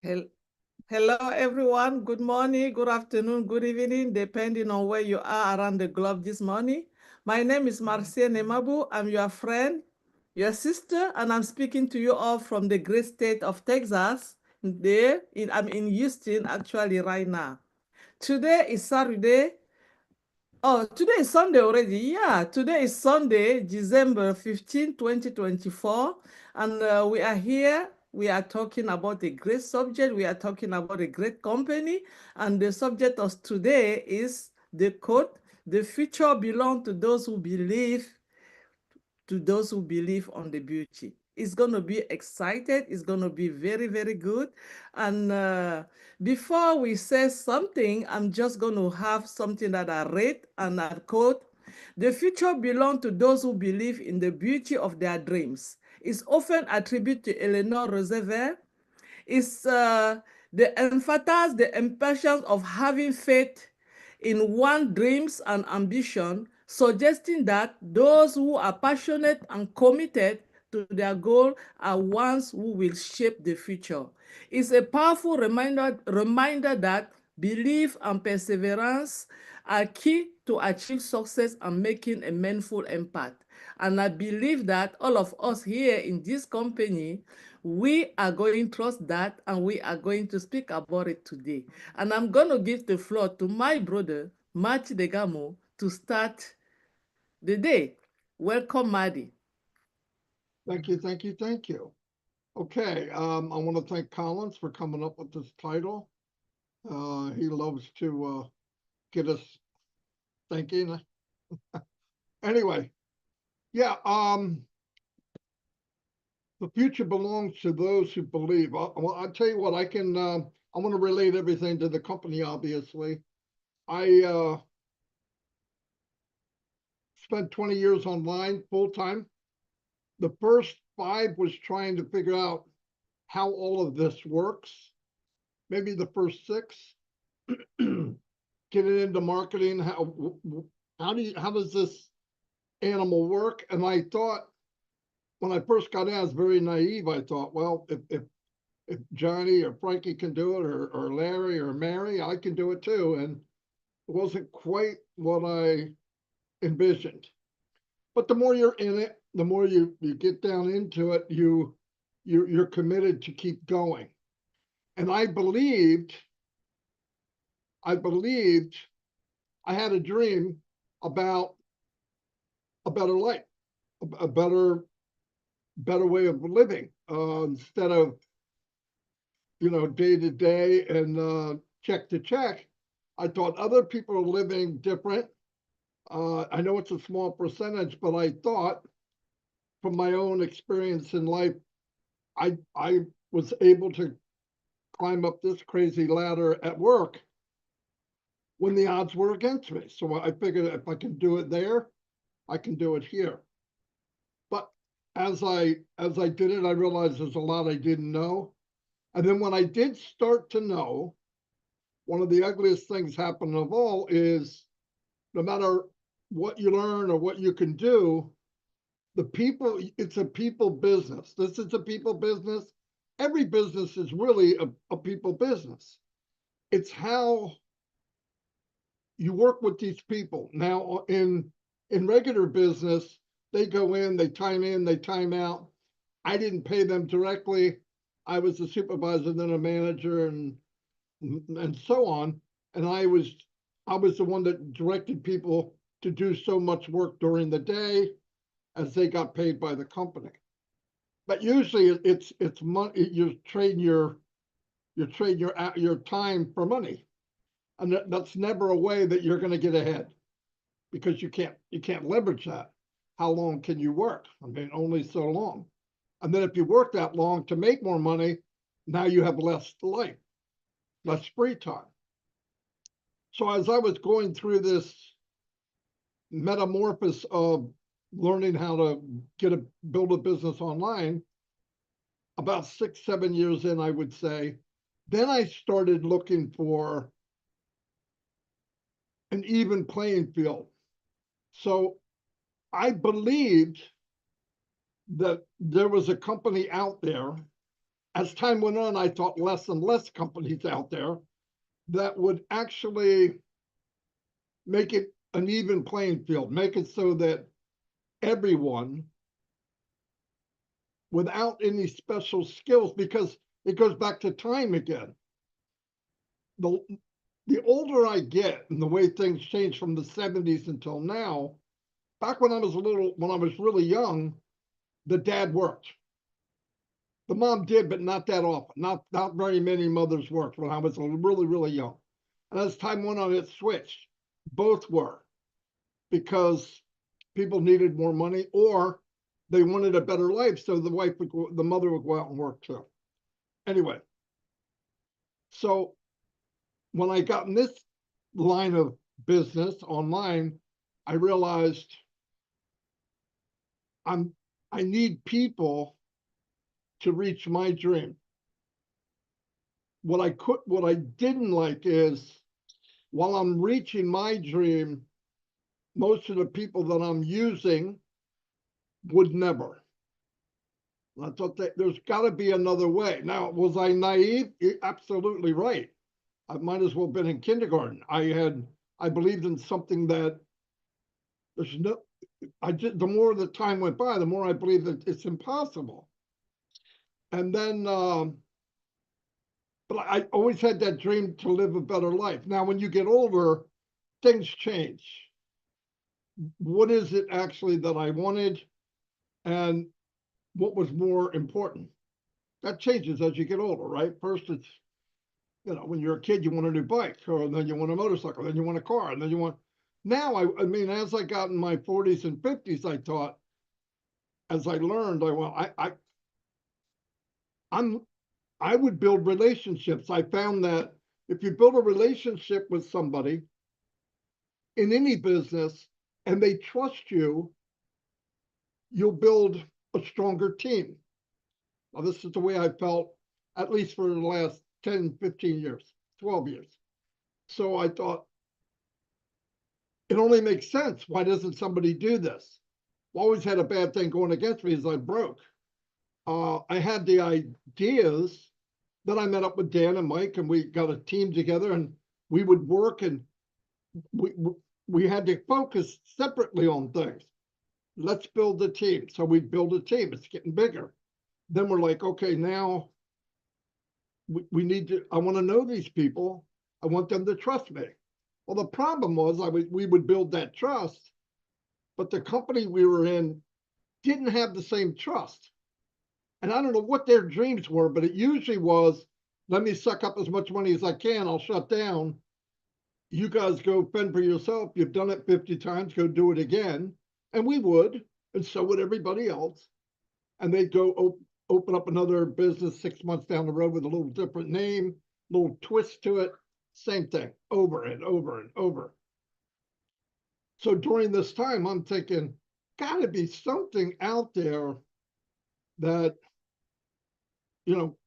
Hel- Hello, everyone. Good morning, good afternoon, good evening, depending on where you are around the globe this morning. My name is Marcia Nemabu. I'm your friend, your sister, and I'm speaking to you all from the great state of Texas. I'm in Houston, actually, right now. Today is Saturday. Oh, today is Sunday already. Yeah, today is Sunday, December 15, 2024. And we are here. We are talking about a great subject. We are talking about a great company. And the subject of today is the quote, the future belongs to those who believe on the beauty. It's going to be excited. It's going to be very, very good. And before we say something, I'm just going to have something that I read and I quote. The future belongs to those who believe in the beauty of their dreams. It's often attributed to Eleanor Roosevelt. It's the emphasize the importance of having faith in one's dreams and ambition, suggesting that those who are passionate and committed to their goal are ones who will shape the future. It's a powerful reminder that belief and perseverance are key to achieve success and making a meaningful impact. And I believe that all of us here in this company, we are going to trust that and we are going to speak about it today. And I'm going to give the floor to my brother, Machi Degamo, to start the day. Welcome, Madi. Thank you, thank you, thank you. Okay, I want to thank Collins for coming up with this title. He loves to get us thinking. Anyway, yeah, the future belongs to those who believe. Well, I'll tell you what, I want to relate everything to the company, obviously. I spent 20 years online full time. The first 5 was trying to figure out how all of this works. Maybe the first 6 getting into marketing. How does this animal work? And I thought when I first got in, I was very naive. I thought, well, if Johnny or Frankie can do it, or Larry or Mary, I can do it too. And it wasn't quite what I envisioned. But the more you're in it, the more you get down into it, you're committed to keep going. And I believed I had a dream about a better life, a better way of living, instead of day to day and check to check. I thought other people are living different. I know it's a small percentage, but I thought from my own experience in life, I was able to climb up this crazy ladder at work when the odds were against me. So I figured if I can do it there, I can do it here. But as I did it, I realized there's a lot I didn't know. And then when I did start to know, one of the ugliest things happened of all is no matter what you learn or what you can do, it's a people business. This is a people business. Every business is really a people business. It's how you work with these people. Now, in regular business, they go in, they time out. I didn't pay them directly. I was a supervisor, then a manager, and so on. And I was the one that directed people to do so much work during the day as they got paid by the company. But usually it's money. You're trading your time for money, and that's never a way that you're going to get ahead, because you can't leverage that. How long can you work? I mean, only so long. And then if you work that long to make more money, now you have less life, less free time. So as I was going through this metamorphosis of learning how to build a business online, about 6, 7 years in, I would say, then I started looking for an even playing field. So I believed that there was a company out there as time went on, I thought less and less companies out there that would actually make it an even playing field, make it so that everyone, without any special skills, because it goes back to time again. The, the older I get and the way things change from the 70s until now, back when I was really young, the dad worked. The mom did, but not that often. Not very many mothers worked when I was really, really young. And as time went on, it switched. Both were, because people needed more money or they wanted a better life. So the mother would go out and work too. Anyway, so when I got in this line of business online, I realized I need people to reach my dream. What I didn't like is, while I'm reaching my dream, most of the people that I'm using would never. I thought that there's got to be another way. Now, was I naive? Absolutely right. I might as well have been in kindergarten. I believed in something that there's no. The more the time went by, the more I believed that it's impossible. And then, but I always had that dream to live a better life. Now, when you get older, things change. What is it actually that I wanted, and what was more important? That changes as you get older, right? First, it's, when you're a kid, you want a new bike, or then you want a motorcycle, then you want a car, and then you want. Now, I mean, as I got in my 40s and 50s, I thought, as I learned, I'm I would build relationships. I found that if you build a relationship with somebody in any business and they trust you, you'll build a stronger team. Now, this is the way I felt, at least for the last 10, 15 years, 12 years. So I thought, it only makes sense. Why doesn't somebody do this? Always had a bad thing going against me, is I broke. I had the ideas. Then I met up with Dan and Mike, and we got a team together, and we would work, and we we had to focus separately on things. Let's build a team. So we build a team. It's getting bigger. Then we're like, okay, now we need to. I want to know these people. I want them to trust me. Well, the problem was we would build that trust, but the company we were in didn't have the same trust. And I don't know what their dreams were, but it usually was, let me suck up as much money as I can. I'll shut down. You guys go fend for yourself. You've done it 50 times. Go do it again. And we would, and so would everybody else. And they'd go open up another business 6 months down the road with a little different name, little twist to it. Same thing, over and over and over. So during this time, I'm thinking, got to be something out there that,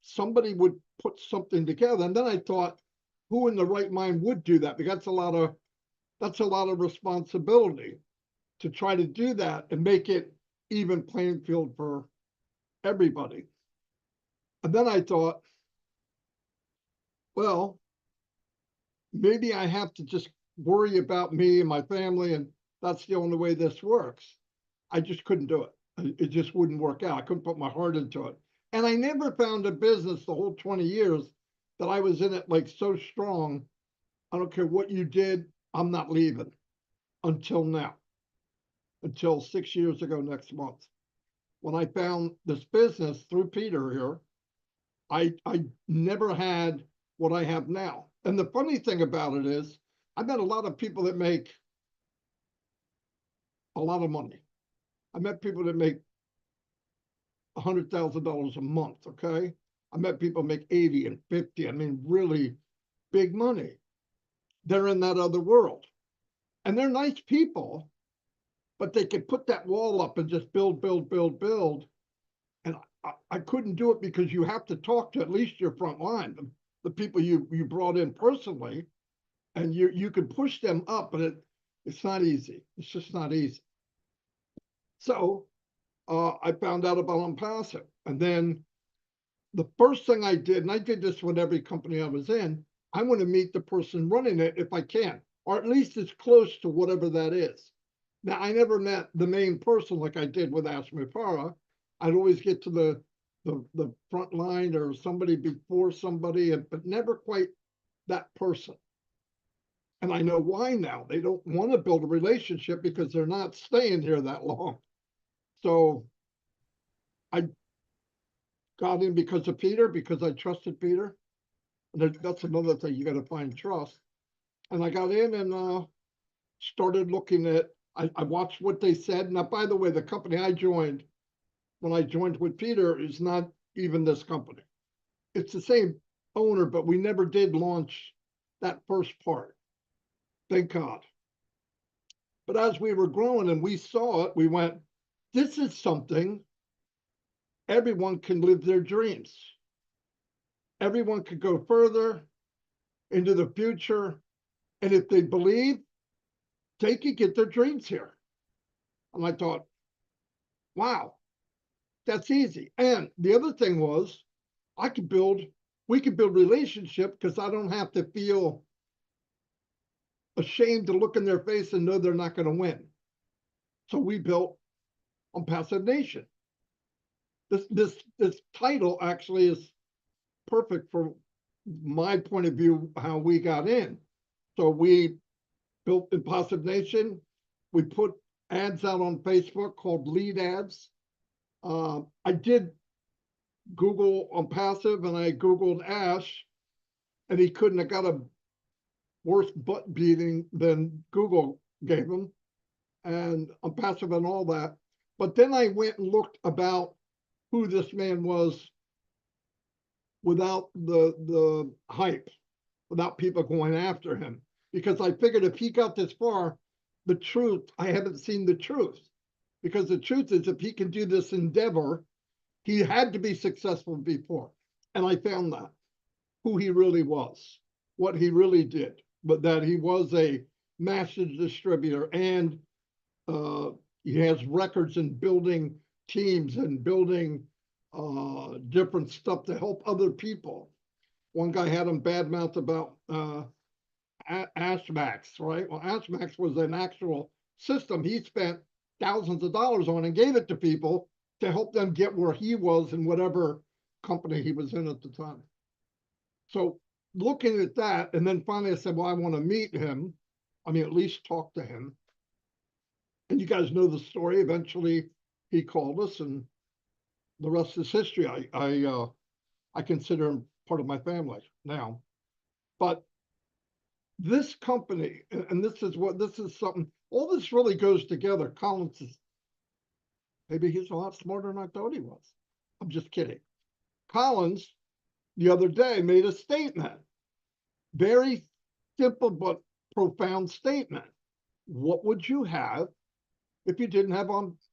somebody would put something together. And then I thought, who in the right mind would do that? Because that's a lot of responsibility to try to do that and make it even playing field for everybody. And then I thought, well, maybe I have to just worry about me and my family, and that's the only way this works. I just couldn't do it. It just wouldn't work out. I couldn't put my heart into it. And I never found a business the whole 20 years that I was in it like so strong. I don't care what you did, I'm not leaving until now, until 6 years ago next month. When I found this business through Peter here, I never had what I have now. And the funny thing about it is, I met a lot of people that make a lot of money. I met people that make $100,000 a month. Okay. I met people make 80 and 50. I mean, really big money. They're in that other world, and they're nice people, but they could put that wall up and just build, build, build, build. And I couldn't do it, because you have to talk to at least your front line, the people you brought in personally, and you can push them up, but it's not easy. It's just not easy. So I found out about ONPASSIVIANS, and then the first thing I did, and I did this with every company I was in, I want to meet the person running it if I can, or at least as close to whatever that is. Now, I never met the main person like I did with Ash Mufara. I'd always get to the front line or somebody before somebody, but never quite that person. And I know why now. They don't want to build a relationship because they're not staying here that long. So I got in because of Peter, because I trusted Peter. And that's another thing, you got to find trust. And I got in and started looking at, I watched what they said. Now, by the way, the company I joined, when I joined with Peter, is not even this company. It's the same owner, but we never did launch that first part. Thank God. But as we were growing and we saw it, we went, this is something everyone can live their dreams. Everyone could go further into the future. And if they believe, they could get their dreams here. And I thought, wow, that's easy. And the other thing was, we could build relationship because I don't have to feel ashamed to look in their face and know they're not going to win. So we built ONPASSIVE Nation. This title actually is perfect for my point of view, how we got in. So we built ONPASSIVE Nation. We put ads out on Facebook called lead ads. I did Google ONPASSIVE and I Googled Ash, and he couldn't have got a worse butt beating than Google gave him, and ONPASSIVE and all that. But then I went and looked about who this man was without the hype, without people going after him. Because I figured if he got this far, the truth, I haven't seen the truth. Because the truth is, if he can do this endeavor, he had to be successful before. And I found that, who he really was, what he really did, but that he was a master distributor and he has records in building teams and building different stuff to help other people. One guy had him badmouth about AshMax, right? Well, AshMax was an actual system he spent thousands of dollars on and gave it to people to help them get where he was in whatever company he was in at the time. So looking at that, and then finally I said, well, I want to meet him. I mean, at least talk to him. And you guys know the story. Eventually he called us and the rest is history. I consider him part of my family now. But this company, and this is something, all this really goes together. Collins is, maybe he's a lot smarter than I thought he was. I'm just kidding. Collins, the other day, made a statement. Very simple but profound statement. What would you have if you didn't have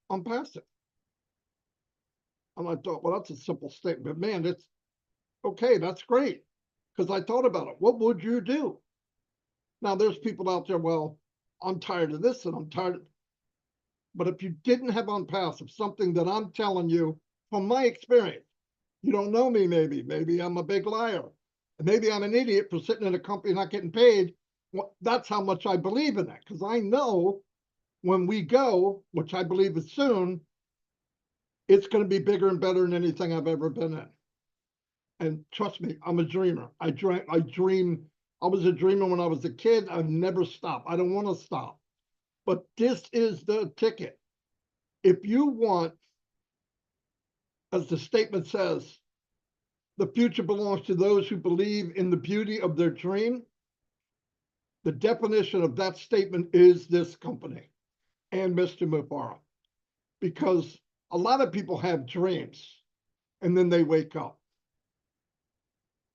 ONPASSIVE? And I thought, well, that's a simple statement. But man, it's okay, that's great. Because I thought about it. What would you do? Now, there's people out there, well, I'm tired of this and I'm tired of... But if you didn't have ONPASSIVE, something that I'm telling you from my experience, you don't know me, maybe I'm a big liar. Maybe I'm an idiot for sitting in a company not getting paid. Well, that's how much I believe in that, because I know when we go, which I believe is soon, it's going to be bigger and better than anything I've ever been in. And trust me, I'm a dreamer. I dream. I was a dreamer when I was a kid. I've never stopped. I don't want to stop. But this is the ticket. If you want, as the statement says, the future belongs to those who believe in the beauty of their dream, the definition of that statement is this company and Mr. Mufara. Because a lot of people have dreams and then they wake up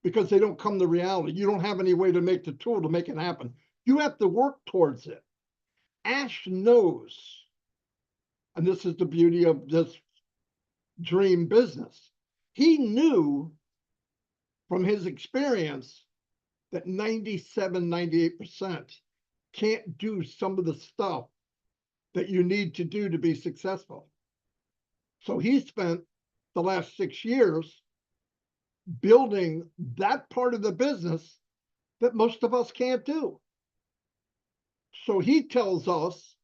because they don't come to reality. You don't have any way to make the tool to make it happen. You have to work towards it. Ash knows, and this is the beauty of this dream business. He knew from his experience that 97, 98% can't do some of the stuff that you need to do to be successful. So he spent the last 6 years building that part of the business that most of us can't do. So he tells us,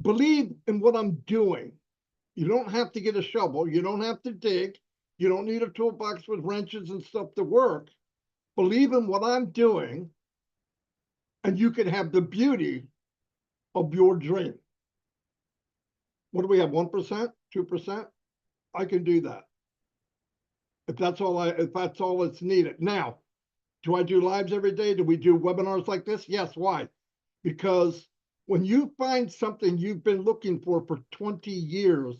believe in what I'm doing. You don't have to get a shovel. You don't have to dig. You don't need a toolbox with wrenches and stuff to work. Believe in what I'm doing, and you can have the beauty of your dream. What do we have? 1%, 2%? I can do that. If that's all it's needed. Now, do I do lives every day? Do we do webinars like this? Yes. Why? Because when you find something you've been looking for 20 years,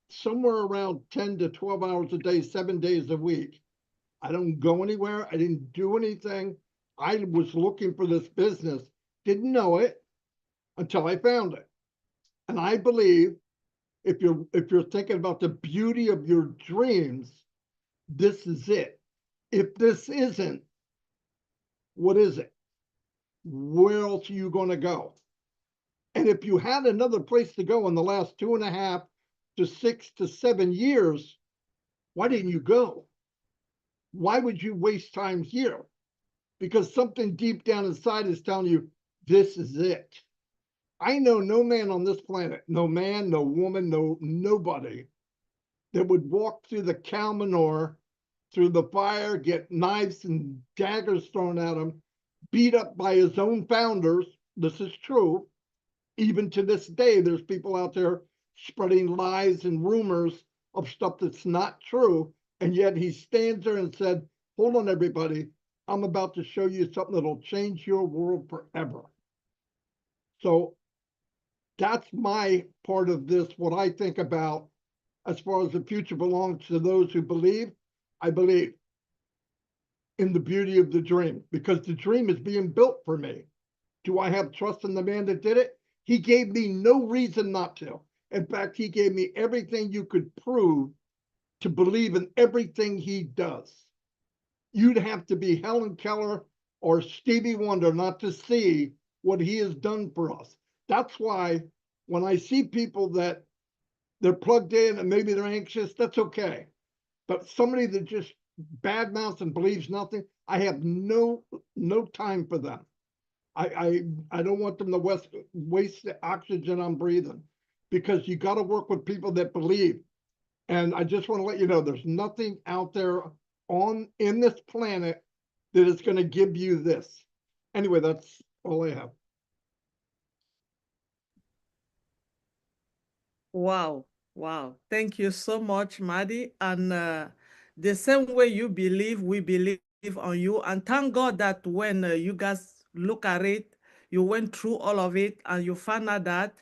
somewhere around 10 to 12 hours a day, 7 days a week, I don't go anywhere. I didn't do anything. I was looking for this business, didn't know it until I found it. And I believe if you're thinking about the beauty of your dreams, this is it. If this isn't, what is it? Where else are you going to go? And if you had another place to go in the last 2.5 to 6 to 7 years, why didn't you go? Why would you waste time here? Because something deep down inside is telling you, this is it. I know no man on this planet, no man, no woman, nobody that would walk through the cow manure, through the fire, get knives and daggers thrown at him, beat up by his own founders. This is true. Even to this day, there's people out there spreading lies and rumors of stuff that's not true. And yet he stands there and said, hold on, everybody. I'm about to show you something that'll change your world forever. So that's my part of this, what I think about as far as the future belongs to those who believe. I believe in the beauty of the dream because the dream is being built for me. Do I have trust in the man that did it? He gave me no reason not to. In fact, he gave me everything you could prove to believe in everything he does. You'd have to be Helen Keller or Stevie Wonder not to see what he has done for us. That's why when I see people that they're plugged in and maybe they're anxious, that's okay. But somebody that just badmouths and believes nothing, I have no time for them. I don't want them to waste the oxygen I'm breathing because you got to work with people that believe. And I just want to let you know, there's nothing out there in this planet that is going to give you this. Anyway, that's all I have. Wow. Wow. Thank you so much, Maddie. And the same way you believe, we believe on you. And thank God that when you guys look at it, you went through all of it and you found out that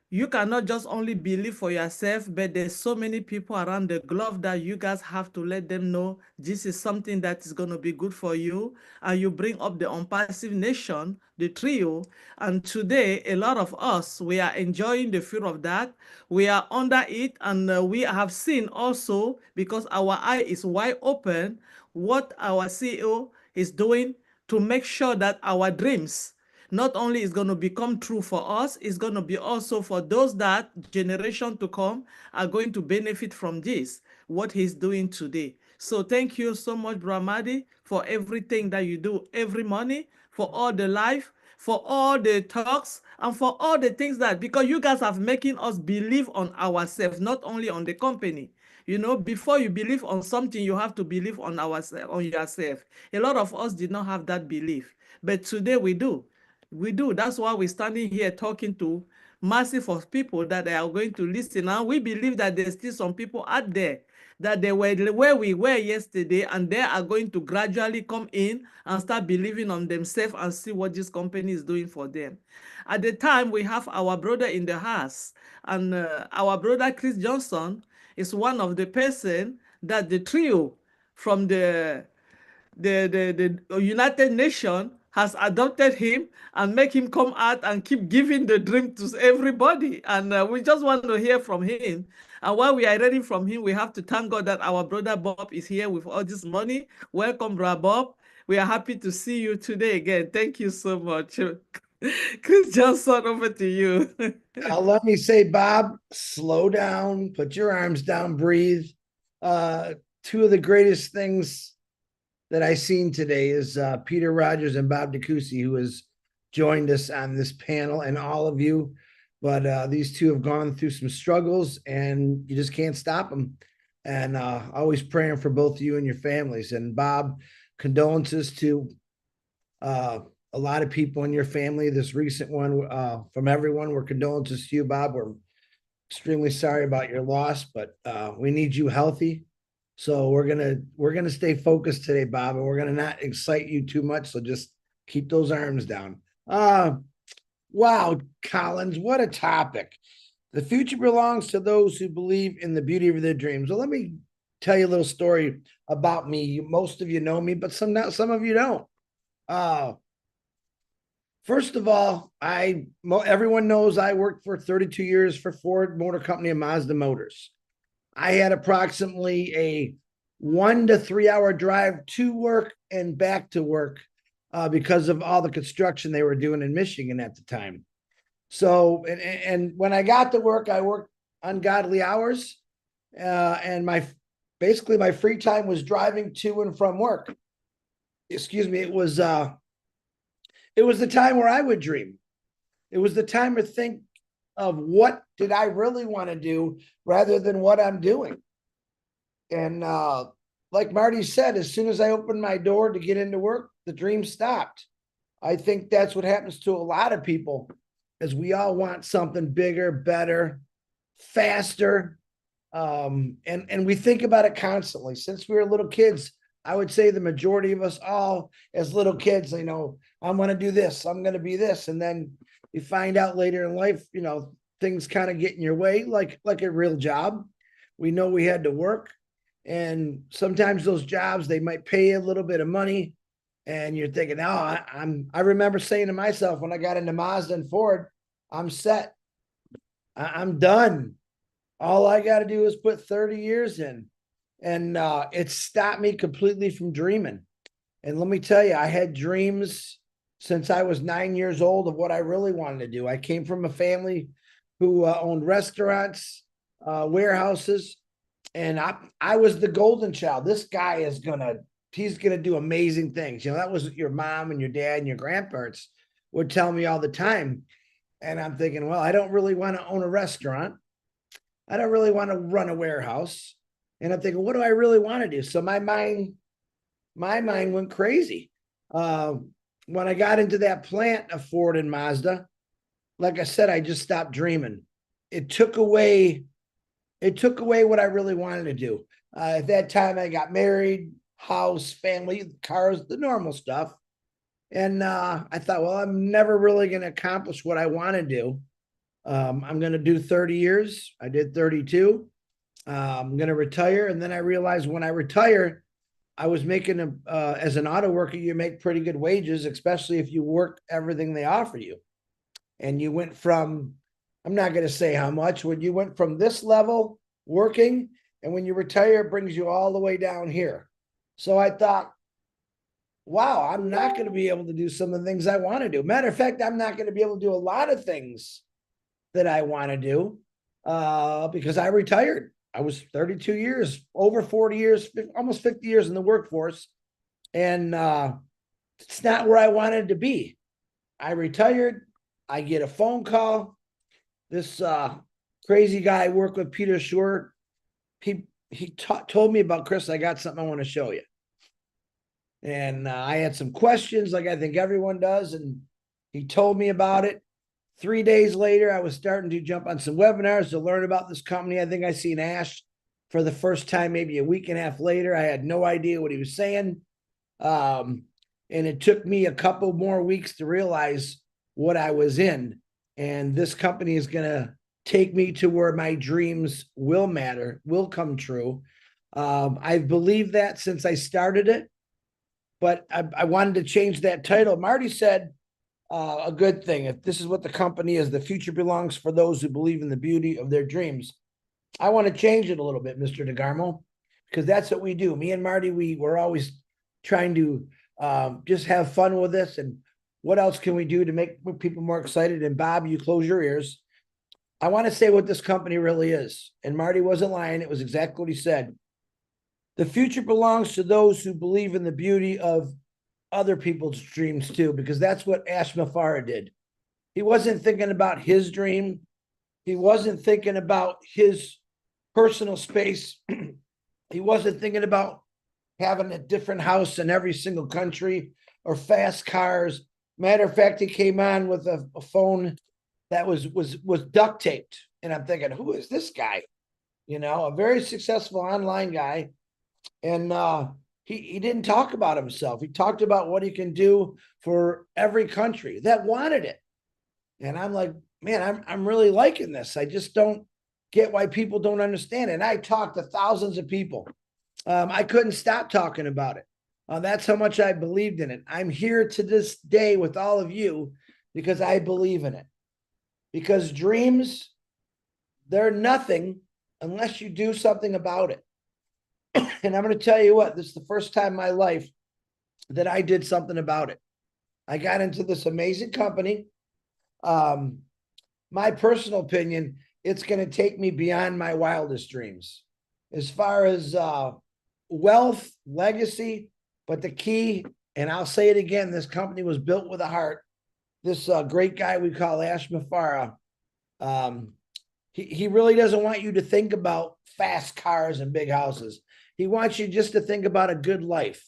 you cannot just only believe for yourself, but there's so many people around the globe that you guys have to let them know this is something that is going to be good for you. And you bring up the Unpassive Nation, the trio. And today, a lot of us, we are enjoying the feel of that. We are under it, and we have seen also, because our eye is wide open, what our CEO is doing to make sure that our dreams not only is going to become true for us, it's going to be also for those that generation to come are going to benefit from this, what he's doing today. So thank you so much, Brahmadi, for everything that you do every morning, for all the life, for all the talks, and for all the things that, because you guys have making us believe on ourselves, not only on the company. You know, before you believe on something, you have to believe on on yourself. A lot of us did not have that belief, but today we do. We do. That's why we're standing here talking to massive of people that they are going to listen. And we believe that there's still some people out there that they were where we were yesterday, and they are going to gradually come in and start believing on themselves and see what this company is doing for them. At the time, we have our brother in the house, and our brother Chris Johnson is one of the person that the trio from the United Nations has adopted him and make him come out and keep giving the dream to everybody. And we just want to hear from him. And while we are hearing from him, we have to thank God that our brother Bob is here with all this money. Welcome, Brother Bob. We are happy to see you today again. Thank you so much. Chris Johnson, over to you. Let me say, Bob, slow down, put your arms down, breathe. Two of the greatest things that I seen today is Peter Rogers and Bob DeCoucy, who has joined us on this panel, and all of you. But these two have gone through some struggles, and you just can't stop them. And always praying for both you and your families. And Bob, condolences to a lot of people in your family. This recent one from everyone, we're condolences to you, Bob. We're extremely sorry about your loss, but we need you healthy. So we're gonna stay focused today, Bob, and we're gonna not excite you too much. So just keep those arms down. Wow, Collins, what a topic. The future belongs to those who believe in the beauty of their dreams. Well, let me tell you a little story about me. Most of you know me, but some of you don't. First of all, everyone knows I worked for 32 years for Ford Motor Company and Mazda Motors. I had approximately a 1 to 3 hour drive to work and back to work because of all the construction they were doing in Michigan at the time. So, and when I got to work, I worked ungodly hours, and basically my free time was driving to and from work. Excuse me. It was the time where I would dream. It was the time to think of what did I really want to do rather than what I'm doing. And like Marty said, as soon as I opened my door to get into work, the dream stopped. I think that's what happens to a lot of people, as we all want something bigger, better, faster. And we think about it constantly. Since we were little kids, I would say the majority of us all as little kids, I'm going to do this, I'm going to be this. And then you find out later in life, things kind of get in your way, like a real job. We know we had to work. And sometimes those jobs, they might pay you a little bit of money. And you're thinking, oh, I remember saying to myself when I got into Mazda and Ford, I'm set. I'm done. All I got to do is put 30 years in. And it stopped me completely from dreaming. And let me tell you, I had dreams since I was 9 years old of what I really wanted to do. I came from a family who owned restaurants, warehouses, and I was the golden child. This guy he's gonna do amazing things. That was your mom and your dad and your grandparents would tell me all the time. And I'm thinking, well, I don't really want to own a restaurant. I don't really want to run a warehouse. And I'm thinking, what do I really want to do? So my mind went crazy. When I got into that plant of Ford and Mazda, like I said, I just stopped dreaming. It took away what I really wanted to do. At that time, I got married, house, family, cars, the normal stuff. And I thought, well, I'm never really going to accomplish what I want to do. I'm going to do 30 years. I did 32. I'm going to retire. And then I realized when I retire, I was making as an auto worker, you make pretty good wages, especially if you work everything they offer you. And you went from, I'm not going to say how much, when you went from this level working, and when you retire, it brings you all the way down here. So I thought, wow, I'm not going to be able to do some of the things I want to do. Matter of fact, I'm not going to be able to do a lot of things that I want to do because I retired. I was 32 years, over 40 years, almost 50 years in the workforce. And it's not where I wanted to be. I retired. I get a phone call. This crazy guy I work with, Peter Short, he told me about, Chris, I got something I want to show you. And I had some questions like I think everyone does. And he told me about it. 3 days later, I was starting to jump on some webinars to learn about this company. I think I seen Ash for the first time, maybe a week and a half later. I had no idea what he was saying. And it took me a couple more weeks to realize what I was in. And this company is going to take me to where my dreams will come true. I've believed that since I started it, but I wanted to change that title. Marty said a good thing. If this is what the company is, the future belongs for those who believe in the beauty of their dreams. I want to change it a little bit, Mr. DeGarmo, because that's what we do. Me and Marty, we're always trying to just have fun with this. And what else can we do to make people more excited? And Bob, you close your ears. I want to say what this company really is. And Marty wasn't lying. It was exactly what he said. The future belongs to those who believe in the beauty of other people's dreams too, because that's what Ashmafara did. He wasn't thinking about his dream. He wasn't thinking about his personal space. He wasn't thinking about having a different house in every single country or fast cars. Matter of fact, he came on with a phone that was duct taped. And I'm thinking, who is this guy? You know, a very successful online guy. And he didn't talk about himself. He talked about what he can do for every country that wanted it. And I'm like, man, I'm really liking this. I just don't get why people don't understand it. And I talked to thousands of people. I couldn't stop talking about it. That's how much I believed in it. I'm here to this day with all of you because I believe in it. Because dreams, they're nothing unless you do something about it. And I'm going to tell you what, this is the first time in my life that I did something about it. I got into this amazing company. My personal opinion, it's going to take me beyond my wildest dreams as far as wealth, legacy. But the key, and I'll say it again, this company was built with a heart. This great guy we call Ash Mafara, he really doesn't want you to think about fast cars and big houses. He wants you just to think about a good life.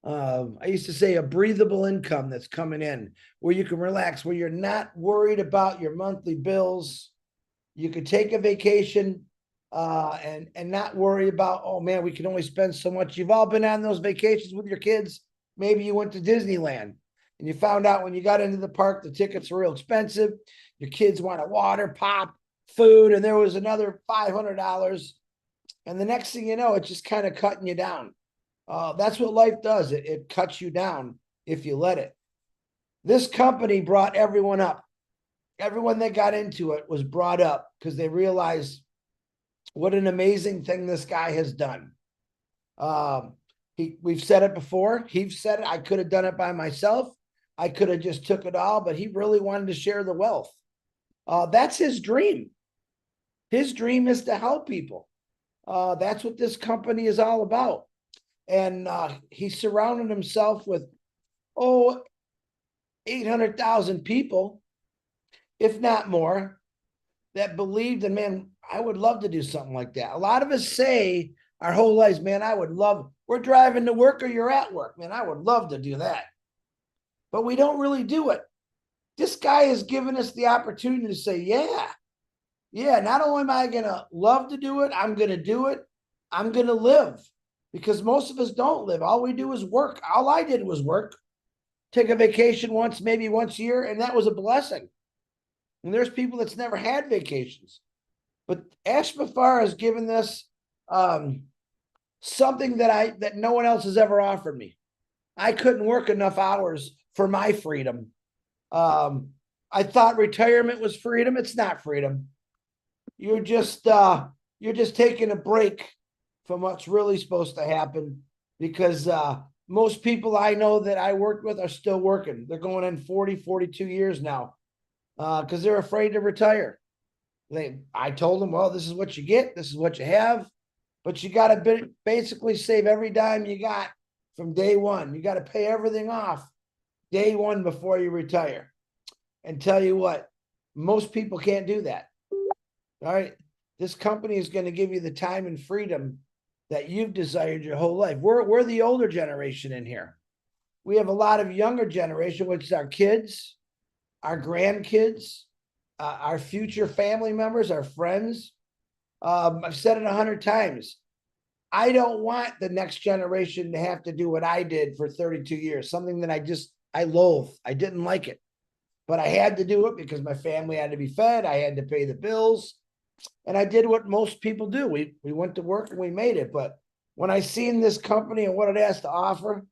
I used to say a breathable income that's coming in where you can relax, where you're not worried about your monthly bills. You could take a vacation and not worry about, oh man, we can only spend so much. You've all been on those vacations with your kids. Maybe you went to Disneyland and you found out when you got into the park, the tickets were real expensive. Your kids wanted water, pop, food, and there was another $500. And the next thing you know, it's just kind of cutting you down. That's what life does. It cuts you down if you let it. This company brought everyone up. Everyone that got into it was brought up because they realized what an amazing thing this guy has done. We've said it before. He's said it. I could have done it by myself. I could have just took it all, but he really wanted to share the wealth. That's his dream. His dream is to help people. That's what this company is all about. And he surrounded himself with, 800,000 people, if not more, that believed. And man, I would love to do something like that. A lot of us say our whole lives, man, I would love, we're driving to work or you're at work. Man, I would love to do that. But we don't really do it. This guy has given us the opportunity to say, yeah, not only am I going to love to do it, I'm going to do it. I'm going to live. Because most of us don't live. All we do is work. All I did was work. Take a vacation once, maybe once a year, and that was a blessing. And there's people that's never had vacations. But Ash Mafar has given this something that no one else has ever offered me. I couldn't work enough hours for my freedom. I thought retirement was freedom. It's not freedom. You're just taking a break from what's really supposed to happen, because most people I know that I worked with are still working. They're going in 40, 42 years now because they're afraid to retire. I told them, well, this is what you get. This is what you have. But you got to basically save every dime you got from day one. You got to pay everything off day one before you retire. And tell you what, most people can't do that. All right. This company is going to give you the time and freedom that you've desired your whole life. We're the older generation in here. We have a lot of younger generation, which is our kids, our grandkids, our future family members, our friends. I've said it 100 times. I don't want the next generation to have to do what I did for 32 years, something that I loathe. I didn't like it, but I had to do it because my family had to be fed. I had to pay the bills. And I did what most people do. We went to work and we made it. But when I seen this company and what it has to offer,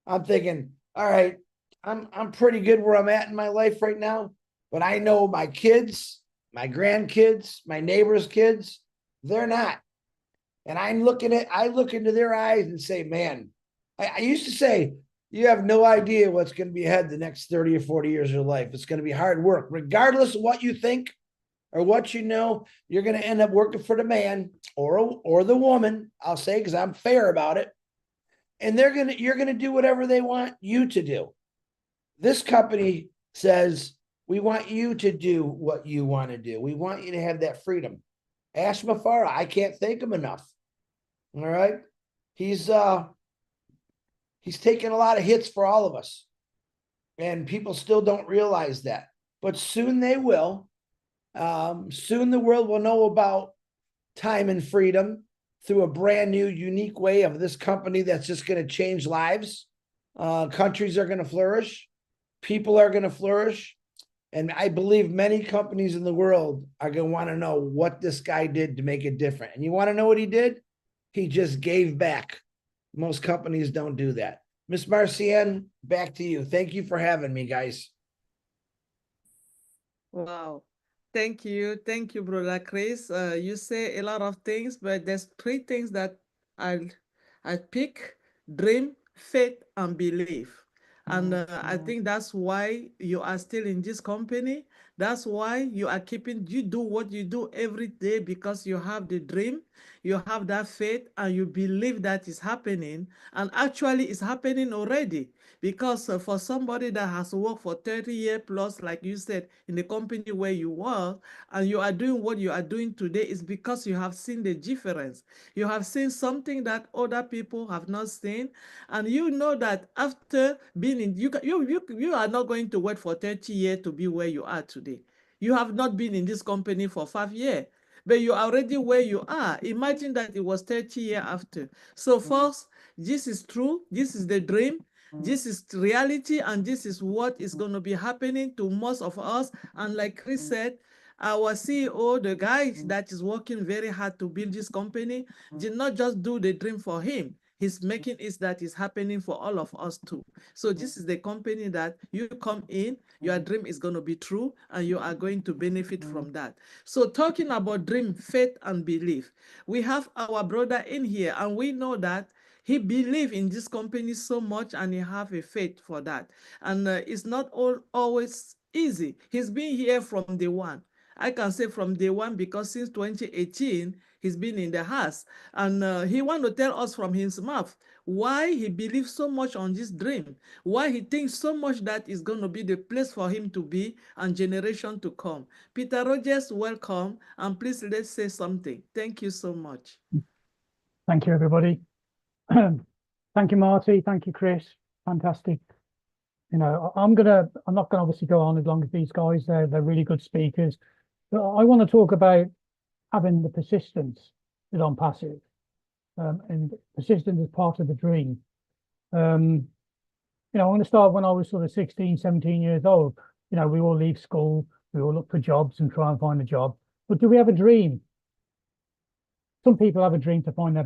I'm thinking, all right, I'm pretty good where I'm at in my life right now. But I know my kids, my grandkids, my neighbors' kids, they're not. And I look into their eyes and say, man, I used to say, you have no idea what's going to be ahead the next 30 or 40 years of your life. It's going to be hard work, regardless of what you think. or what you know, you're going to end up working for the man or the woman, I'll say, because I'm fair about it. And you're going to do whatever they want you to do. This company says, we want you to do what you want to do. We want you to have that freedom. Ash Mafara, I can't thank him enough. All right. He's taken a lot of hits for all of us. And people still don't realize that. But soon they will. Soon the world will know about time and freedom through a brand new, unique way of this company that's just going to change lives. Countries are going to flourish. People are going to flourish. And I believe many companies in the world are going to want to know what this guy did to make it different. And you want to know what he did? He just gave back. Most companies don't do that. Miss Marcian, back to you. Thank you for having me, guys. Wow. Thank you. Thank you, Brother Chris. You say a lot of things, but there's three things that I pick: dream, faith, and belief. And I think that's why you are still in this company. That's why you do what you do every day, because you have the dream, you have that faith, and you believe that is happening. And actually, it's happening already. Because for somebody that has worked for 30 years plus, like you said, in the company where you work, and you are doing what you are doing today, is because you have seen the difference. You have seen something that other people have not seen, and you know that after being in, you are not going to wait for 30 years to be where you are today. You have not been in this company for 5 years, but you're already where you are. Imagine that it was 30 years after. So first, this is true. This is the dream. This is reality, and this is what is going to be happening to most of us. And like Chris said, our CEO, the guy that is working very hard to build this company, did not just do the dream for him. He's making it that is happening for all of us too. So this is the company that you come in, your dream is going to be true, and you are going to benefit from that. So talking about dream, faith, and belief, we have our brother in here, and we know that he believes in this company so much, and he have a faith for that. And it's not always easy. He's been here from day one. I can say from day one, because since 2018, he's been in the house. And he want to tell us from his mouth why he believes so much on this dream, why he thinks so much that is going to be the place for him to be and generation to come. Peter Rogers, welcome. And please, let's say something. Thank you so much. Thank you, everybody. Thank you, Marty. Thank you, Chris. Fantastic. You know, I'm not gonna obviously go on as long as these guys. They're really good speakers. But I want to talk about having the persistence with ONPASSIVE. And persistence is part of the dream. You know, I'm going to start when I was sort of 16, 17 years old. You know, we all leave school, we all look for jobs and try and find a job. But do we have a dream? Some people have a dream to find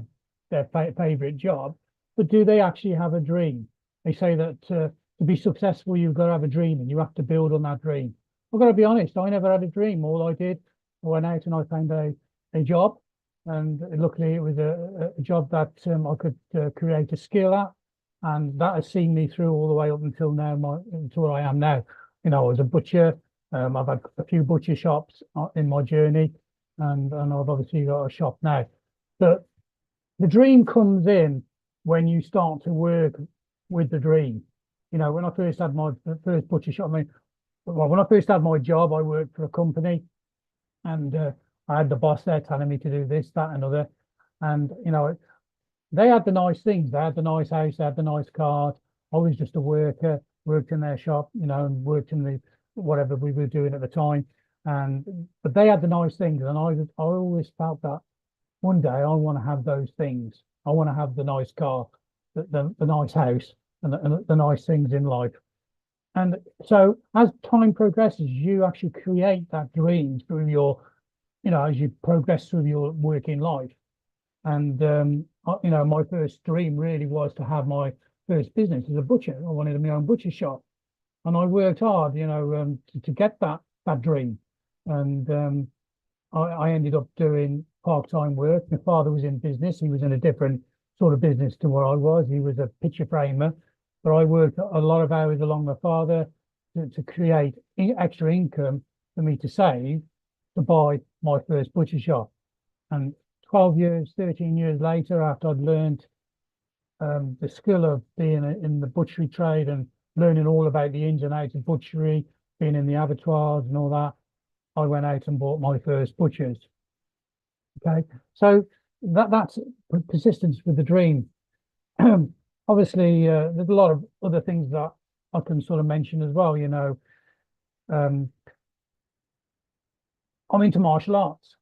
their favorite job, but do they actually have a dream? They say that to be successful, you've got to have a dream and you have to build on that dream. I've got to be honest, I never had a dream. All I did, I went out and I found a job, and luckily it was a job that I could create a skill at, and that has seen me through all the way up until now, to where I am now. You know, I was a butcher. I've had a few butcher shops in my journey, and I've obviously got a shop now. But the dream comes in when you start to work with the dream. You know, when I first had my first butcher shop, when I first had my job, I worked for a company, and I had the boss there telling me to do this, that, and other. And, you know, they had the nice things. They had the nice house, they had the nice cars. I was just a worker, worked in their shop, you know, and worked in the whatever we were doing at the time. But they had the nice things, and I always felt that one day I want to have those things. I want to have the nice car, the nice house, and the nice things in life. And so as time progresses, you actually create that dream through your, you know, as you progress through your working life. And, you know, my first dream really was to have my first business as a butcher. I wanted my own butcher shop. And I worked hard, you know, to get that dream. And I ended up doing part-time work. My father was in business. He was in a different sort of business to where I was. He was a picture framer. But I worked a lot of hours along my father to create extra income for me to save. to buy my first butcher shop. And 12 years, 13 years later, after I'd learned the skill of being in the butchery trade and learning all about the ins and outs of butchery, being in the abattoirs and all that, I went out and bought my first butchers. Okay, so that's persistence with the dream. Obviously, there's a lot of other things that I can sort of mention as well. You know, I'm into martial arts,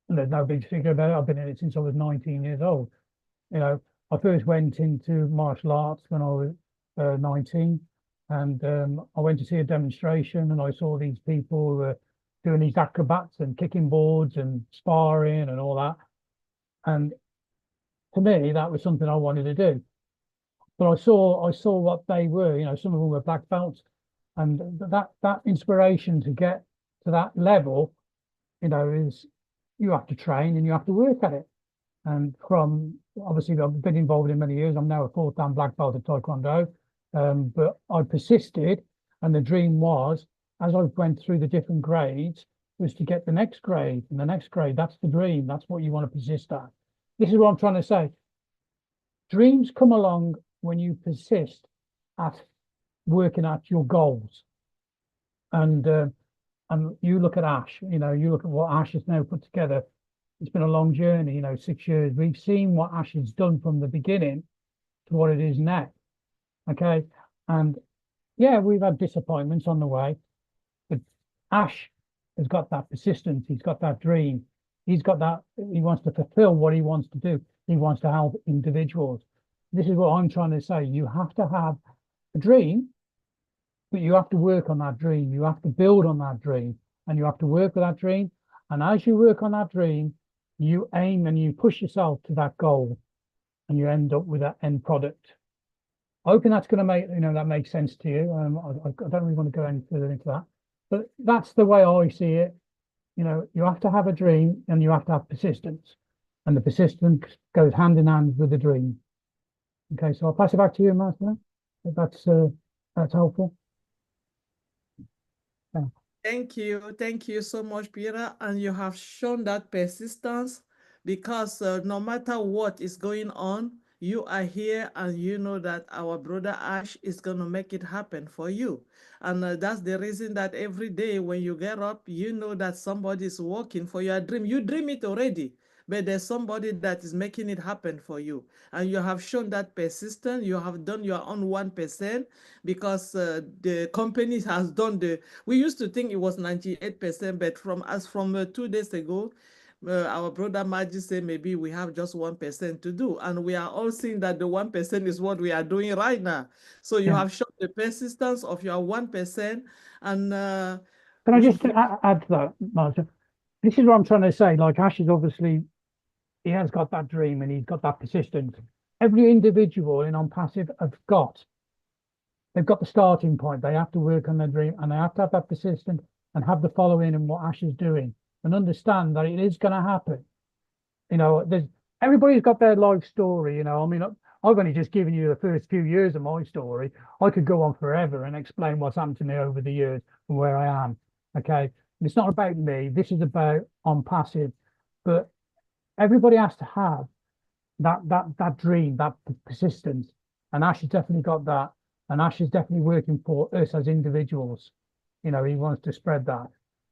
and there's no big secret about it. I've been in it since I was 19 years old. You know, I first went into martial arts when I was 19, and I went to see a demonstration, and I saw these people doing these acrobats and kicking boards and sparring and all that. And to me, that was something I wanted to do. But I saw what they were. You know, some of them were black belts, and that inspiration to get to that level, you know, is you have to train and you have to work at it. And from obviously, I've been involved in many years. I'm now a fourth dan black belt at Taekwondo, but I persisted, and the dream was, as I went through the different grades, was to get the next grade and the next grade. That's the dream. That's what you want to persist at. This is what I'm trying to say. Dreams come along when you persist at working at your goals. And you look at Ash, you know, you look at what Ash has now put together. It's been a long journey, you know, 6 years. We've seen what Ash has done from the beginning to what it is now. Okay. And yeah, we've had disappointments on the way, but Ash has got that persistence. He's got that dream. He's got that. He wants to fulfill what he wants to do. He wants to help individuals. This is what I'm trying to say. You have to have a dream, but you have to work on that dream. You have to build on that dream, and you have to work with that dream. And as you work on that dream, you aim and you push yourself to that goal, and you end up with that end product. I hope that's going to make, you know, that makes sense to you. I don't really want to go any further into that, but that's the way I see it. You know, you have to have a dream and you have to have persistence, and the persistence goes hand in hand with the dream. Okay, so I'll pass it back to you, Master. If that's helpful. Yeah. Thank you so much, Peter. And you have shown that persistence, because no matter what is going on, you are here and you know that our brother Ash is going to make it happen for you. And that's the reason that every day when you get up, you know that somebody is working for your dream. You dream it already, but there's somebody that is making it happen for you. And you have shown that persistence. You have done your own 1%, because the company has done we used to think it was 98%, but from 2 days ago, our brother Maggie said maybe we have just 1% to do. And we are all seeing that the 1% is what we are doing right now. So you have shown the persistence of your 1%. And can I just add to that, Martha? This is what I'm trying to say. Like Ash is obviously, he has got that dream and he's got that persistence. Every individual in ONPASSIVE they've got the starting point. They have to work on their dream, and they have to have that persistence and have the following in what Ash is doing, and understand that it is going to happen. You know, everybody's got their life story. You know, I mean, I've only just given you the first few years of my story. I could go on forever and explain what's happened to me over the years and where I am. Okay, and it's not about me. This is about ONPASSIVE, but everybody has to have that dream, that persistence, and Ash has definitely got that. And Ash is definitely working for us as individuals. You know, he wants to spread that.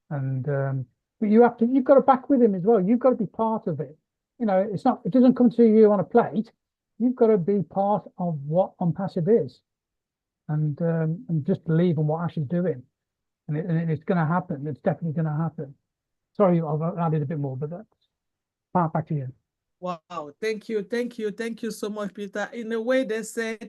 And but you've got to back with him as well. You've got to be part of it. You know, it doesn't come to you on a plate. You've got to be part of what ONPASSIVE is. And just believe in what Ash is doing. And it's going to happen. It's definitely going to happen. Sorry, I've added a bit more, but that's back to you. Wow, thank you so much, Peter. In a way, they said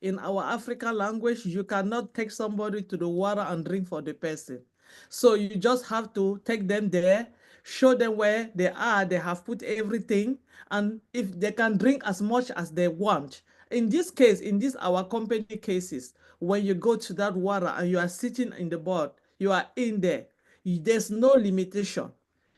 in our African language, you cannot take somebody to the water and drink for the person. So you just have to take them there, show them where they are. They have put everything, and if they can drink as much as they want. In this case, in this our company cases, when you go to that water and you are sitting in the boat, you are in there. There's no limitation.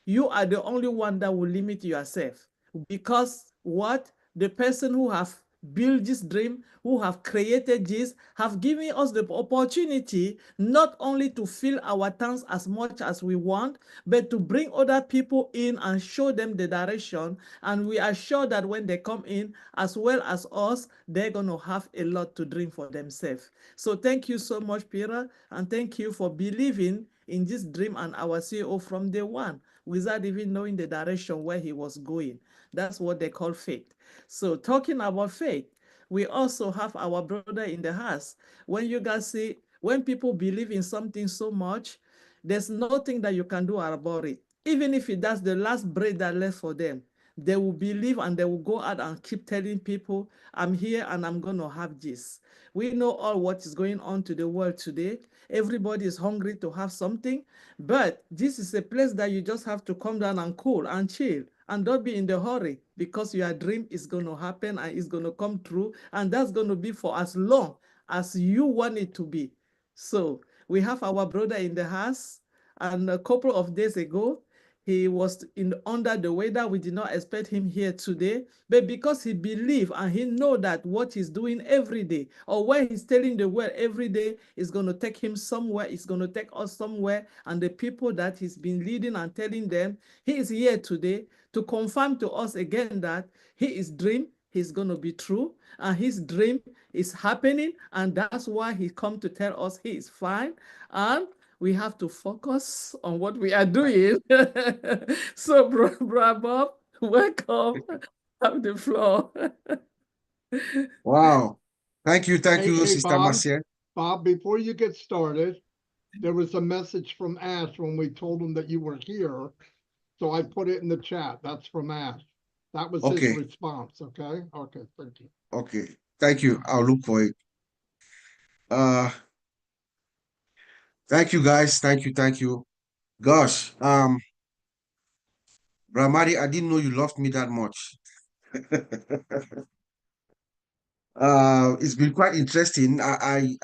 You are the only one that will limit yourself, because what the person who have built this dream, who have created this, have given us the opportunity not only to fill our tanks as much as we want, but to bring other people in and show them the direction. And we are sure that when they come in, as well as us, they're going to have a lot to dream for themselves. So thank you so much, Peter, and thank you for believing in this dream and our CEO from day one without even knowing the direction where he was going. That's what they call faith. So talking about faith, we also have our brother in the house. When you guys see, when people believe in something so much, there's nothing that you can do about it. Even if that's the last breath that left for them, they will believe and they will go out and keep telling people, I'm here and I'm going to have this. We know all what is going on to the world today. Everybody is hungry to have something, but this is a place that you just have to come down and cool and chill and don't be in the hurry, because your dream is going to happen and it's going to come true, and that's going to be for as long as you want it to be. So we have our brother in the house, and a couple of days ago, he was under the weather. We did not expect him here today, but because he believed and he know that what he's doing every day, or what he's telling the world every day, is going to take him somewhere, it's going to take us somewhere, and the people that he's been leading and telling them, he is here today to confirm to us again that his dream is going to be true, and his dream is happening, and that's why he come to tell us he is fine, and we have to focus on what we are doing. So, bro, Bob, welcome. Have the floor. Wow. Thank you, Hey, Sister Marcia. Bob, before you get started, there was a message from Ash when we told him that you were here. So I put it in the chat. That's from Ash. That was his Okay, response, okay? Okay, thank you. okay. Thank you. I'll look for it. Uh, thank you guys. Thank you. Gosh, Bramari, I didn't know you loved me that much. It's been quite interesting. I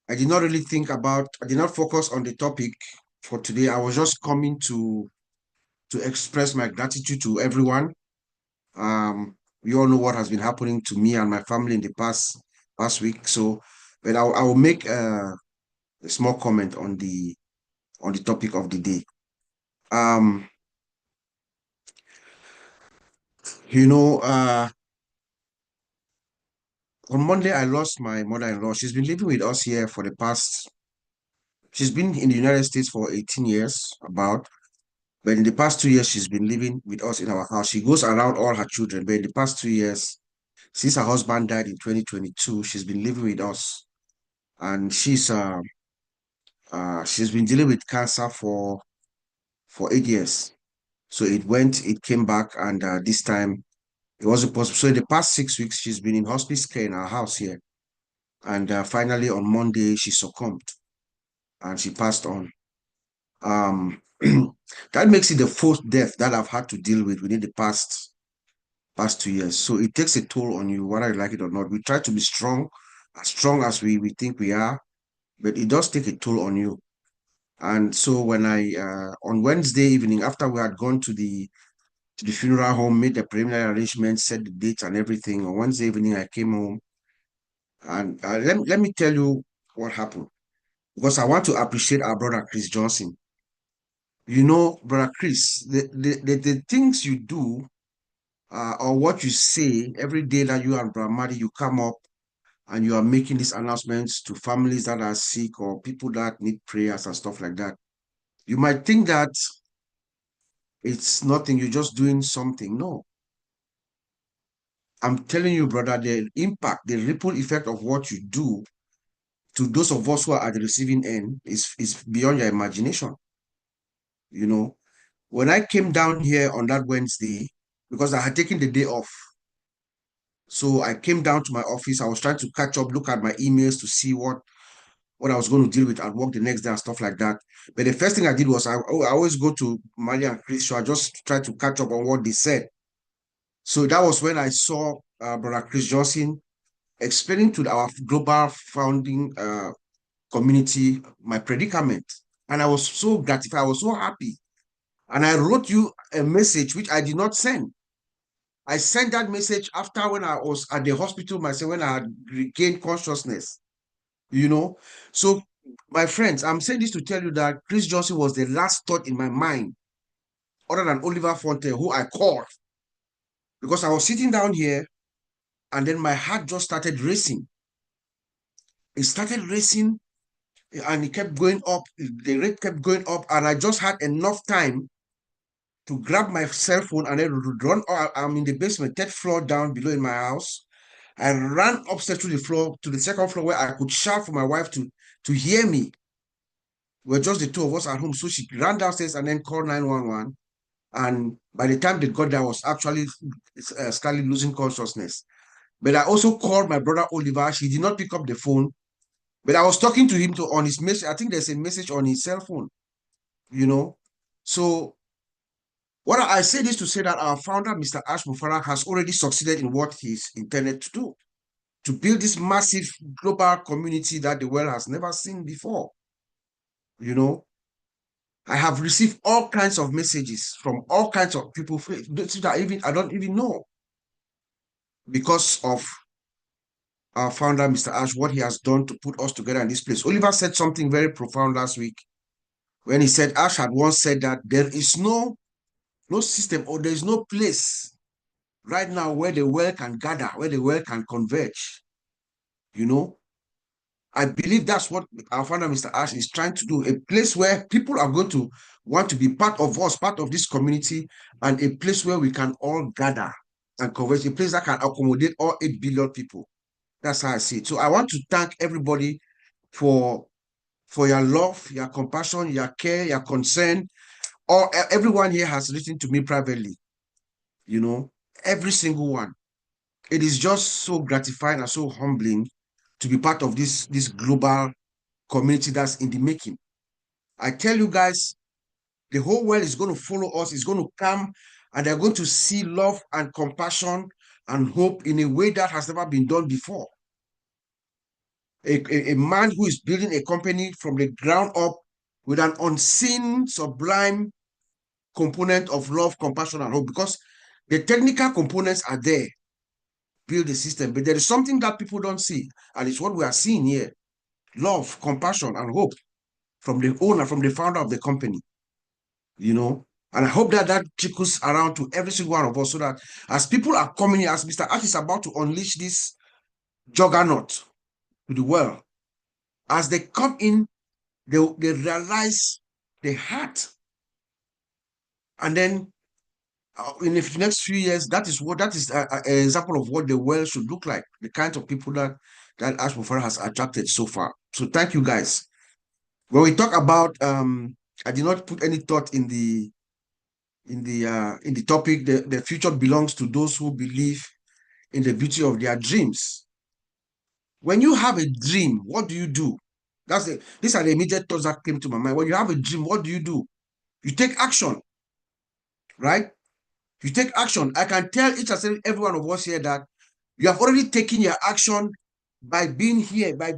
did not really I did not focus on the topic for today. I was just coming to express my gratitude to everyone. You all know what has been happening to me and my family in the past week. So, but I will make a small comment on the topic of the day. Um, you know, on Monday I lost my mother-in-law. She's been living with us here for the past. She's been in the United States for 18 years, about. But in the past 2 years, she's been living with us in our house. She goes around all her children. But in the past 2 years, since her husband died in 2022, she's been living with us, and she's been dealing with cancer for 8 years. So it came back, and this time it wasn't possible. So in the past 6 weeks, she's been in hospice care in our house here, and finally on Monday she succumbed and she passed on. That makes it the fourth death that I've had to deal with within the past 2 years. So it takes a toll on you, whether you like it or not. We try to be strong as we think we are, but it does take a toll on you. And so when on Wednesday evening, after we had gone to the funeral home, made the preliminary arrangements, set the dates and everything, on Wednesday evening, I came home. And let me tell you what happened, because I want to appreciate our brother Chris Johnson. You know, brother Chris, the things you do or what you say every day that you and Brother Madi, you come up and you are making these announcements to families that are sick or people that need prayers and stuff like that. You might think that it's nothing, you're just doing something. No. I'm telling you, brother, the impact, the ripple effect of what you do to those of us who are at the receiving end is beyond your imagination. You know, when I came down here on that Wednesday, because I had taken the day off, so I came down to my office. I was trying to catch up, look at my emails to see what I was going to deal with at work the next day and stuff like that. But the first thing I did was I always go to Mali and Chris, so I just tried to catch up on what they said. So that was when I saw Brother Chris Johnson explaining to our global founding community my predicament. And I was so gratified. I was so happy. And I wrote you a message which I did not send. I sent that message after when I was at the hospital myself, when I had regained consciousness, you know. So, my friends, I'm saying this to tell you that Chris Johnson was the last thought in my mind, other than Oliver Fontaine, who I called, because I was sitting down here and then my heart just started racing. It started racing and it kept going up. The rate kept going up, and I just had enough time to grab my cell phone and then run. I'm in the basement, third floor down below in my house. I ran upstairs to the floor, to the second floor, where I could shout for my wife to hear me. We're just the two of us at home. So she ran downstairs and then called 911. And by the time they got there, I was actually slightly losing consciousness. But I also called my brother Oliver. He did not pick up the phone. But I was talking to him on his message. I think there's a message on his cell phone, you know. So what I say this to say that our founder, Mr. Ash Mufarah, has already succeeded in what he's intended to do, to build this massive global community that the world has never seen before. You know, I have received all kinds of messages from all kinds of people that I don't even know, because of our founder, Mr. Ash, what he has done to put us together in this place. Oliver said something very profound last week when he said Ash had once said that there is no system, or there is no place right now where the world can gather, where the world can converge. You know, I believe that's what our founder, Mr. Ash, is trying to do. A place where people are going to want to be part of us, part of this community, and a place where we can all gather and converge, a place that can accommodate all 8 billion people. That's how I see it. So I want to thank everybody for your love, your compassion, your care, your concern. Everyone here has written to me privately, you know, every single one. It is just so gratifying and so humbling to be part of this global community that's in the making. I tell you guys, the whole world is going to follow us, is going to come, and they're going to see love and compassion and hope in a way that has never been done before. A man who is building a company from the ground up with an unseen, sublime component of love, compassion, and hope, because the technical components are there, build the system, but there is something that people don't see, and it's what we are seeing here: love, compassion, and hope from the owner, from the founder of the company, you know. And I hope that that trickles around to every single one of us, so that as people are coming here, as Mr. Ash is about to unleash this juggernaut to the world, as they come in, they realize the heart. And then in the next few years, that is an example of what the world should look like, the kind of people that Ash Mufarah has attracted so far. So thank you guys. When we talk about, I did not put any thought in the topic. The future belongs to those who believe in the beauty of their dreams. When you have a dream, what do you do? These are the immediate thoughts that came to my mind. When you have a dream, what do? You take action, right? You take action. I can tell each and every one of us here that you have already taken your action by being here, by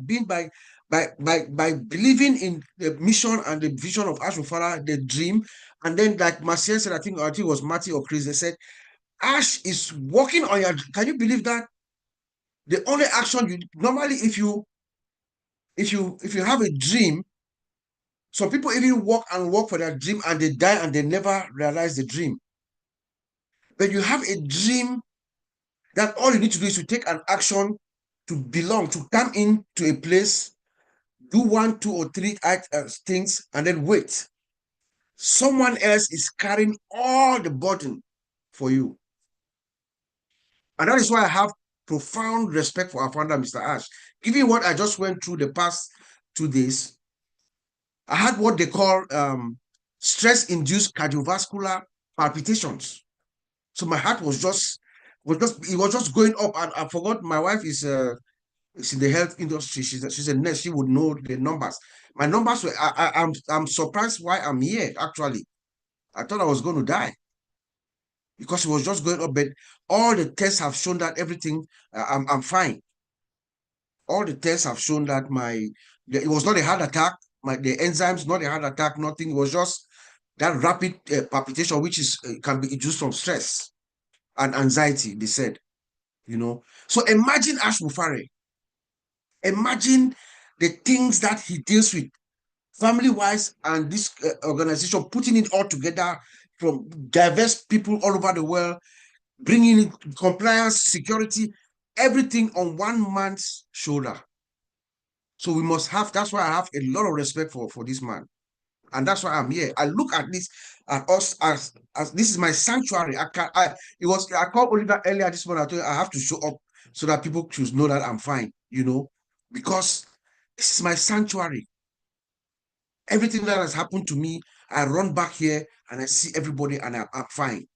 believing in the mission and the vision of Ash Mufarah, the dream. And then, like Marcia said, I think it was Matthew or Chris, they said, Ash is working on your. Can you believe that? The only action you normally, if you have a dream, some people even work for their dream and they die and they never realize the dream. But you have a dream that all you need to do is to take an action, to belong, to come into a place, do 1, 2, or 3 things, and then wait. Someone else is carrying all the burden for you. And that is why I have profound respect for our founder, Mr. Ash. Given what I just went through the past 2 days, I had what they call stress-induced cardiovascular palpitations. So my heart was just going up, and I forgot my wife is in the health industry. She's a nurse. She would know the numbers. My numbers were. I'm surprised why I'm here. Actually, I thought I was going to die because it was just going up. But all the tests have shown that everything. I'm fine. All the tests have shown that it was not a heart attack. The enzymes, not a heart attack. Nothing. It was just that rapid palpitation, which can be induced from stress. and anxiety, they said, you know. So imagine Ash Mufare. Imagine the things that he deals with family-wise, and this organization putting it all together from diverse people all over the world, bringing in compliance, security, everything on one man's shoulder. So we must have, that's why I have a lot of respect for this man. And that's why I'm here. I look at this, at us as this is my sanctuary. I called Oliver earlier this morning. I told you I have to show up so that people should know that I'm fine, you know, because this is my sanctuary. Everything that has happened to me, I run back here and I see everybody and I'm fine,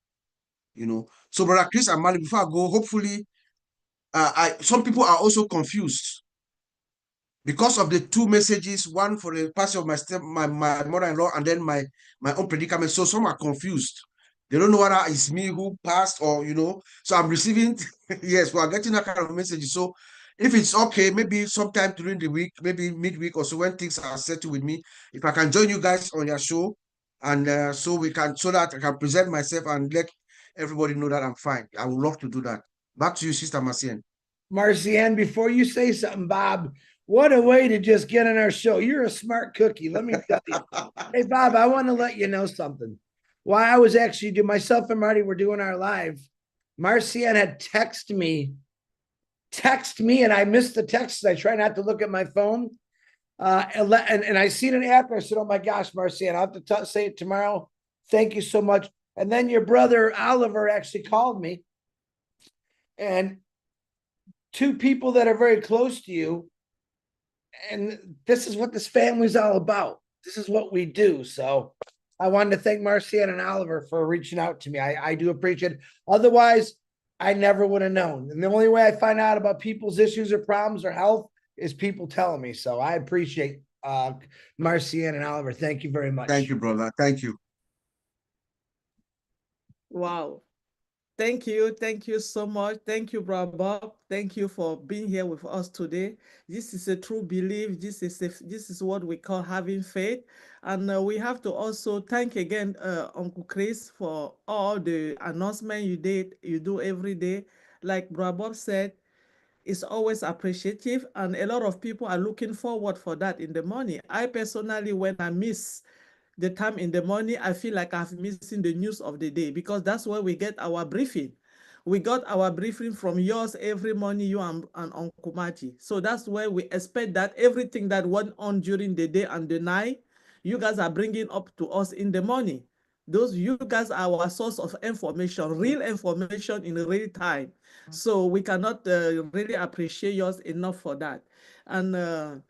you know. So, Brother Chris and Mali, before I go, hopefully, some people are also confused because of the two messages, one for the passing of my mother-in-law, and then my own predicament. So some are confused. They don't know whether it's me who passed or, you know. So I'm receiving, yes, we are getting that kind of message. So if it's okay, maybe sometime during the week, maybe midweek or so, when things are settled with me, if I can join you guys on your show, and so that I can present myself and let everybody know that I'm fine. I would love to do that. Back to you, Sister Marcian. Marcian, before you say something, Bob, what a way to just get on our show. You're a smart cookie. Let me tell you. Hey, Bob, I want to let you know something. While I was actually doing, myself and Marty were doing our live, Marcian had texted me, and I missed the text. I try not to look at my phone. And I seen it after. I said, oh my gosh, Marcian, I'll have to say it tomorrow. Thank you so much. And then your brother Oliver actually called me. And two people that are very close to you. And this is what this family's all about. This is what we do. So I wanted to thank Marcian and Oliver for reaching out to me. I do appreciate it. Otherwise, I never would have known. And the only way I find out about people's issues or problems or health is people telling me. So I appreciate Marcian and Oliver. Thank you very much. Thank you, brother. Thank you. Wow. Thank you. Thank you so much. Thank you, Brother Bob. Thank you for being here with us today. This is a true belief. This is what we call having faith. And we have to also thank again Uncle Chris for all the announcement you do every day. Like Brother Bob said, it's always appreciative, and a lot of people are looking forward for that in the morning. I personally, when I miss the time in the morning, I feel like I've missing the news of the day, because that's where we get our briefing. We got our briefing from yours every morning, you and Uncle Maji. So that's where we expect that everything that went on during the day and the night, you guys are bringing up to us in the morning. Those, you guys are our source of information, real information in real time. So we cannot really appreciate yours enough for that. And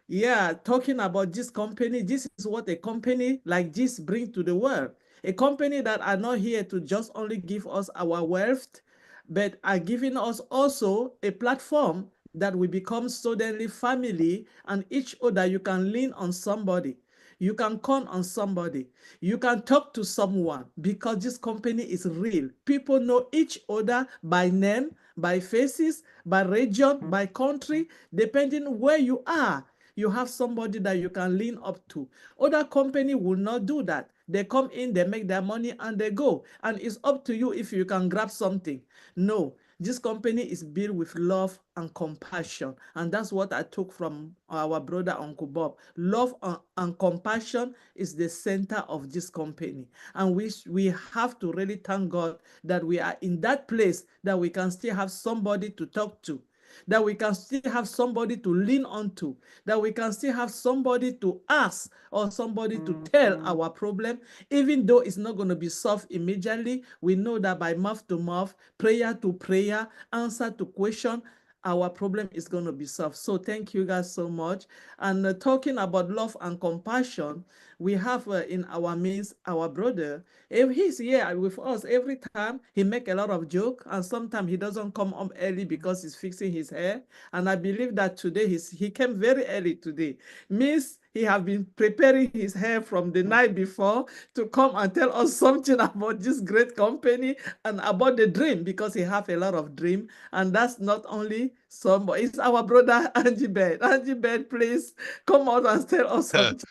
yeah, talking about this company, this is what a company like this bring to the world. A company that are not here to just only give us our wealth, but are giving us also a platform that we become suddenly family, and each other you can lean on somebody. You can count on somebody. You can talk to someone, because this company is real. People know each other by name, by faces, by region, by country, depending where you are. You have somebody that you can lean up to. Other company will not do that. They come in, they make their money, and they go. And it's up to you if you can grab something. No, this company is built with love and compassion. And that's what I took from our brother, Uncle Bob. Love and compassion is the center of this company. And we have to really thank God that we are in that place, that we can still have somebody to talk to, that we can still have somebody to lean on to, that we can still have somebody to ask or somebody to tell our problem, even though it's not going to be solved immediately. We know that by mouth to mouth, prayer to prayer, answer to question, our problem is going to be solved. So thank you guys so much. And talking about love and compassion, we have in our midst our brother. If he's here with us every time, he make a lot of joke, and sometimes he doesn't come up early because he's fixing his hair. And I believe that today he came very early today. Means he have been preparing his hair from the night before to come and tell us something about this great company and about the dream, because he have a lot of dream. And that's not only somebody, it's our brother Angie Bed. Angie Bed, please come out and tell us something.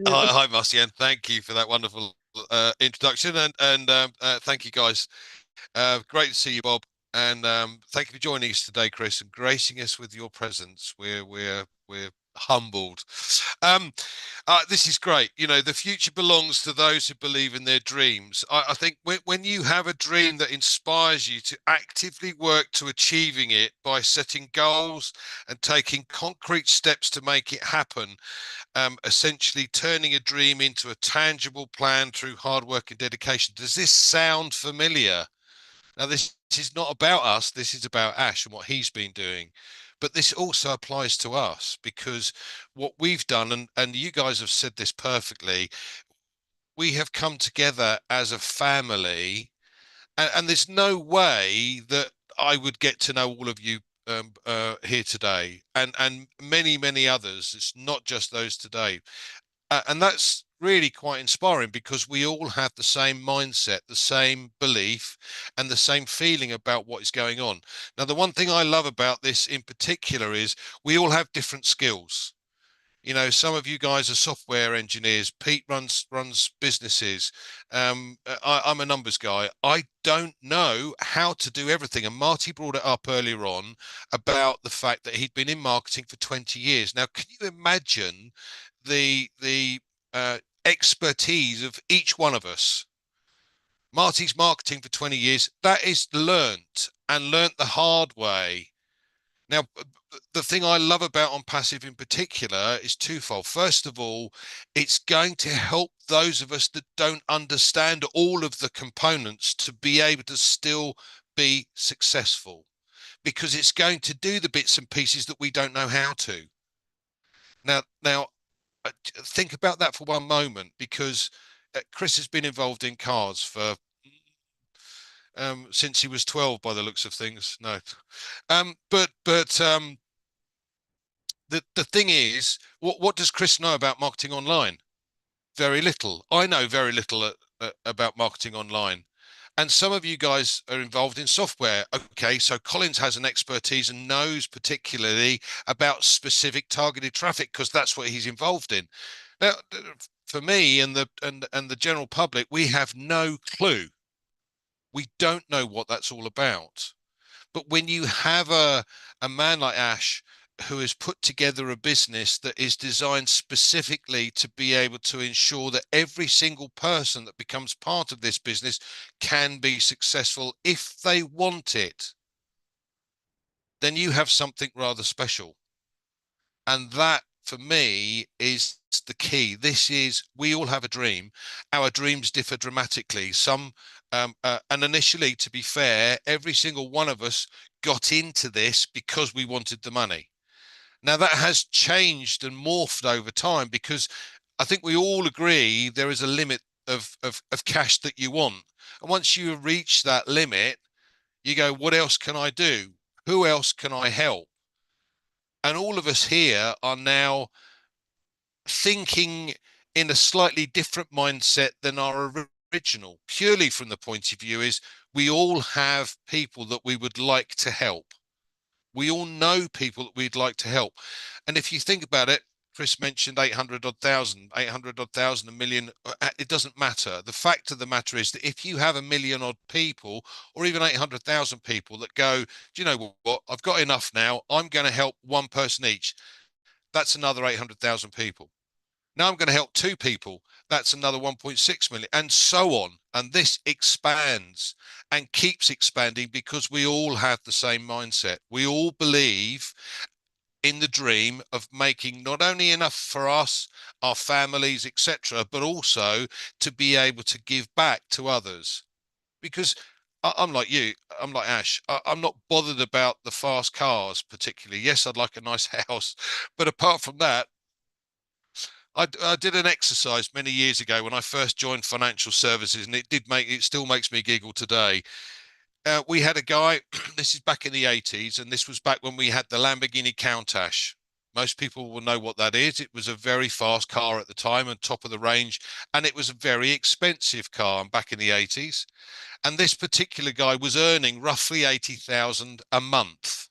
Hi, Marcian. Thank you for that wonderful introduction, and thank you guys Great to see you, Bob. And thank you for joining us today, Chris, and gracing us with your presence. We're humbled. Um, this is great. You know, the future belongs to those who believe in their dreams. I think when you have a dream that inspires you to actively work to achieving it by setting goals and taking concrete steps to make it happen, essentially turning a dream into a tangible plan through hard work and dedication. Does this sound familiar? Now, this is not about us. This is about Ash and what he's been doing. But this also applies to us, because what we've done, and you guys have said this perfectly, we have come together as a family, and there's no way that I would get to know all of you here today, and many others. It's not just those today, and that's really quite inspiring, because we all have the same mindset, the same belief, and the same feeling about what is going on. Now, the one thing I love about this in particular is we all have different skills. You know, some of you guys are software engineers. Pete runs businesses. I'm a numbers guy. I don't know how to do everything. And Marty brought it up earlier on about the fact that he'd been in marketing for 20 years. Now, can you imagine the expertise of each one of us? Marty's marketing for 20 years. That is learnt, and learnt the hard way. Now, the thing I love about On Passive in particular is twofold. First of all, it's going to help those of us that don't understand all of the components to be able to still be successful, because it's going to do the bits and pieces that we don't know how to. Now, think about that for one moment, because Chris has been involved in cars for since he was 12 by the looks of things. No, but the thing is, what does Chris know about marketing online? Very little. I know very little about marketing online. And some of you guys are involved in software. Okay, so Collins has an expertise and knows particularly about specific targeted traffic, because that's what he's involved in. Now, for me and the general public, we have no clue. We don't know what that's all about. But when you have a man like Ash, who has put together a business that is designed specifically to be able to ensure that every single person that becomes part of this business can be successful if they want it, then you have something rather special. And that, for me, is the key. This is, we all have a dream. Our dreams differ dramatically. Some, and initially, to be fair, every single one of us got into this because we wanted the money. Now, that has changed and morphed over time, because I think we all agree there is a limit of cash that you want. And once you reach that limit, you go, what else can I do? Who else can I help? And all of us here are now thinking in a slightly different mindset than our original, purely from the point of view is we all have people that we would like to help. We all know people that we'd like to help. And if you think about it, Chris mentioned 800 odd thousand, 800 odd thousand, a million. It doesn't matter. The fact of the matter is that if you have a million odd people, or even 800,000 people that go, do you know what? I've got enough now. I'm going to help one person each. That's another 800,000 people. Now I'm going to help two people. That's another 1.6 million, and so on. And this expands and keeps expanding, because we all have the same mindset. We all believe in the dream of making not only enough for us, our families, etc., but also to be able to give back to others. Because I'm like you, I'm like Ash. I'm not bothered about the fast cars particularly. Yes, I'd like a nice house, but apart from that, I did an exercise many years ago when I first joined financial services, and it still makes me giggle today. We had a guy, this is back in the 80s, and this was back when we had the Lamborghini Countach. Most people will know what that is. It was a very fast car at the time and top of the range, and it was a very expensive car back in the 80s. And this particular guy was earning roughly 80,000 a month.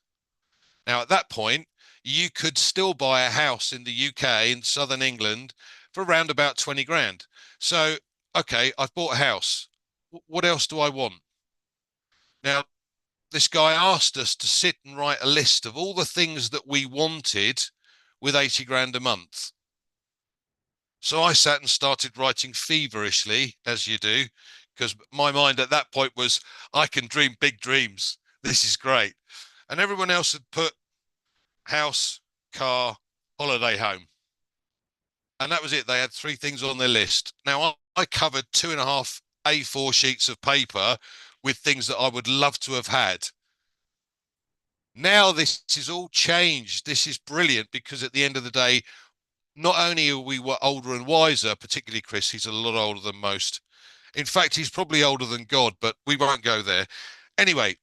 Now, at that point, you could still buy a house in the UK, in southern England, for around about 20 grand. So, okay, I've bought a house. What else do I want? Now, this guy asked us to sit and write a list of all the things that we wanted with 80 grand a month. So I sat and started writing feverishly, as you do, because my mind at that point was, I can dream big dreams. This is great. And everyone else had put house, car, holiday home. And that was it. They had 3 things on their list. Now, I covered 2.5 A4 sheets of paper with things that I would love to have had. Now this is all changed. This is brilliant, because at the end of the day, not only are we older and wiser, particularly Chris, he's a lot older than most. In fact, he's probably older than God, but we won't go there. Anyway,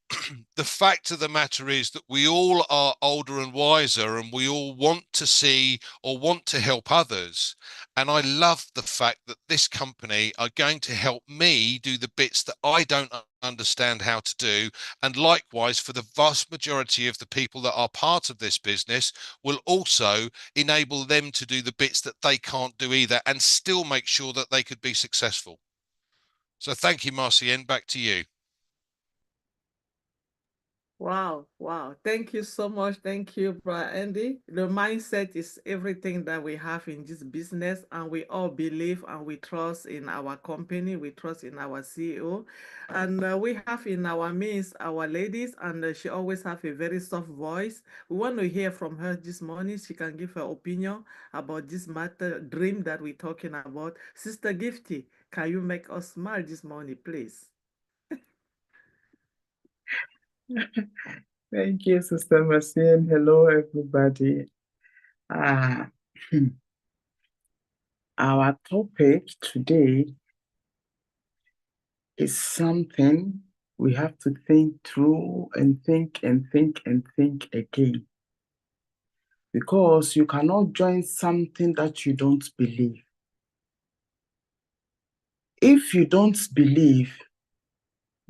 the fact of the matter is that we all are older and wiser, and we all want to see or want to help others. And I love the fact that this company are going to help me do the bits that I don't understand how to do. And likewise, for the vast majority of the people that are part of this business, will also enable them to do the bits that they can't do either, and still make sure that they could be successful. So thank you, Marcienne. Back to you. Wow, wow. Thank you so much. Thank you, Brother Andy. The mindset is everything that we have in this business, and we all believe and we trust in our company. We trust in our CEO. And we have in our midst our ladies, and she always have a very soft voice. We want to hear from her this morning. She can give her opinion about this matter, dream that we're talking about. Sister Gifty, can you make us smile this morning, please? Thank you, Sister Marcian. Hello, everybody. Ah, our topic today is something we have to think through and think and think and think again. Because you cannot join something that you don't believe. If you don't believe,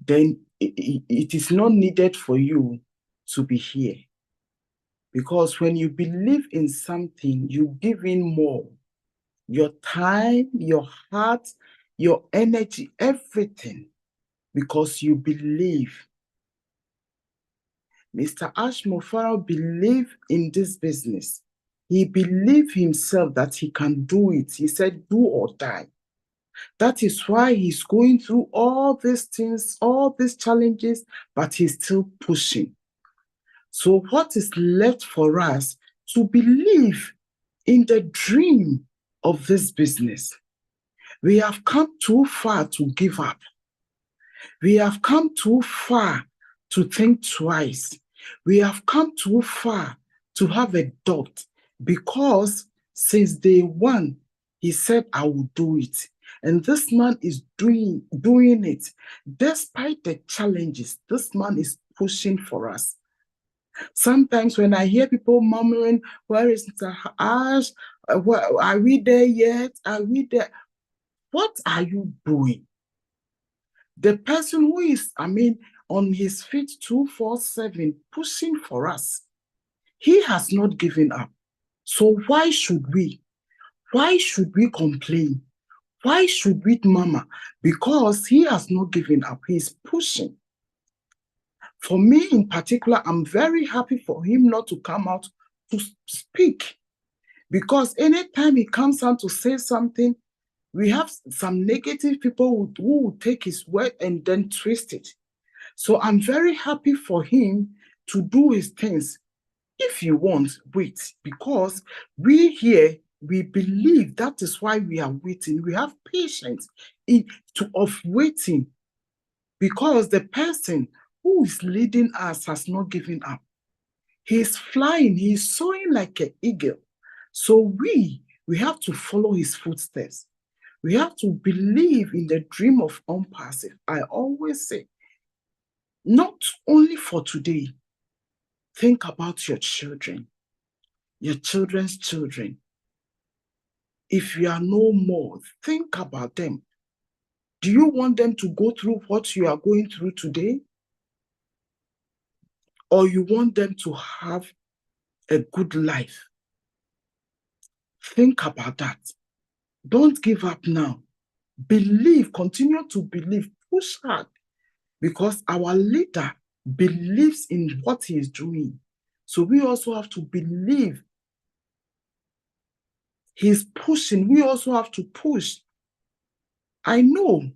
then it is not needed for you to be here. Because when you believe in something, you give in more. Your time, your heart, your energy, everything, because you believe. Mr. Ashmore Farrell believed in this business. He believed himself that he can do it. He said, do or die. That is why he's going through all these things, all these challenges, but he's still pushing. So what is left for us to believe in the dream of this business? We have come too far to give up. We have come too far to think twice. We have come too far to have a doubt, because since day one, he said, I will do it. And this man is doing it. Despite the challenges, this man is pushing for us. Sometimes when I hear people murmuring, where is Mr. Ash? Are we there yet? Are we there? What are you doing? The person who is, on his feet 247, pushing for us, he has not given up. So why should we? Why should we complain? Why should we murmur? Because he has not given up. He's pushing. For me in particular, I'm very happy for him not to come out to speak. Because anytime he comes out to say something, we have some negative people who will take his word and then twist it. So I'm very happy for him to do his things. If you want, wait, because we here, we believe that is why we are waiting. We have patience of waiting, because the person who is leading us has not given up. He's flying, he's soaring like an eagle. So we have to follow his footsteps. We have to believe in the dream of ONPASSIVE. I always say, not only for today, think about your children, your children's children. If you are no more, think about them. Do you want them to go through what you are going through today? Or you want them to have a good life? Think about that. Don't give up now. Believe, continue to believe, push hard. because our leader believes in what he is doing. So we also have to believe he's pushing. We also have to push. I know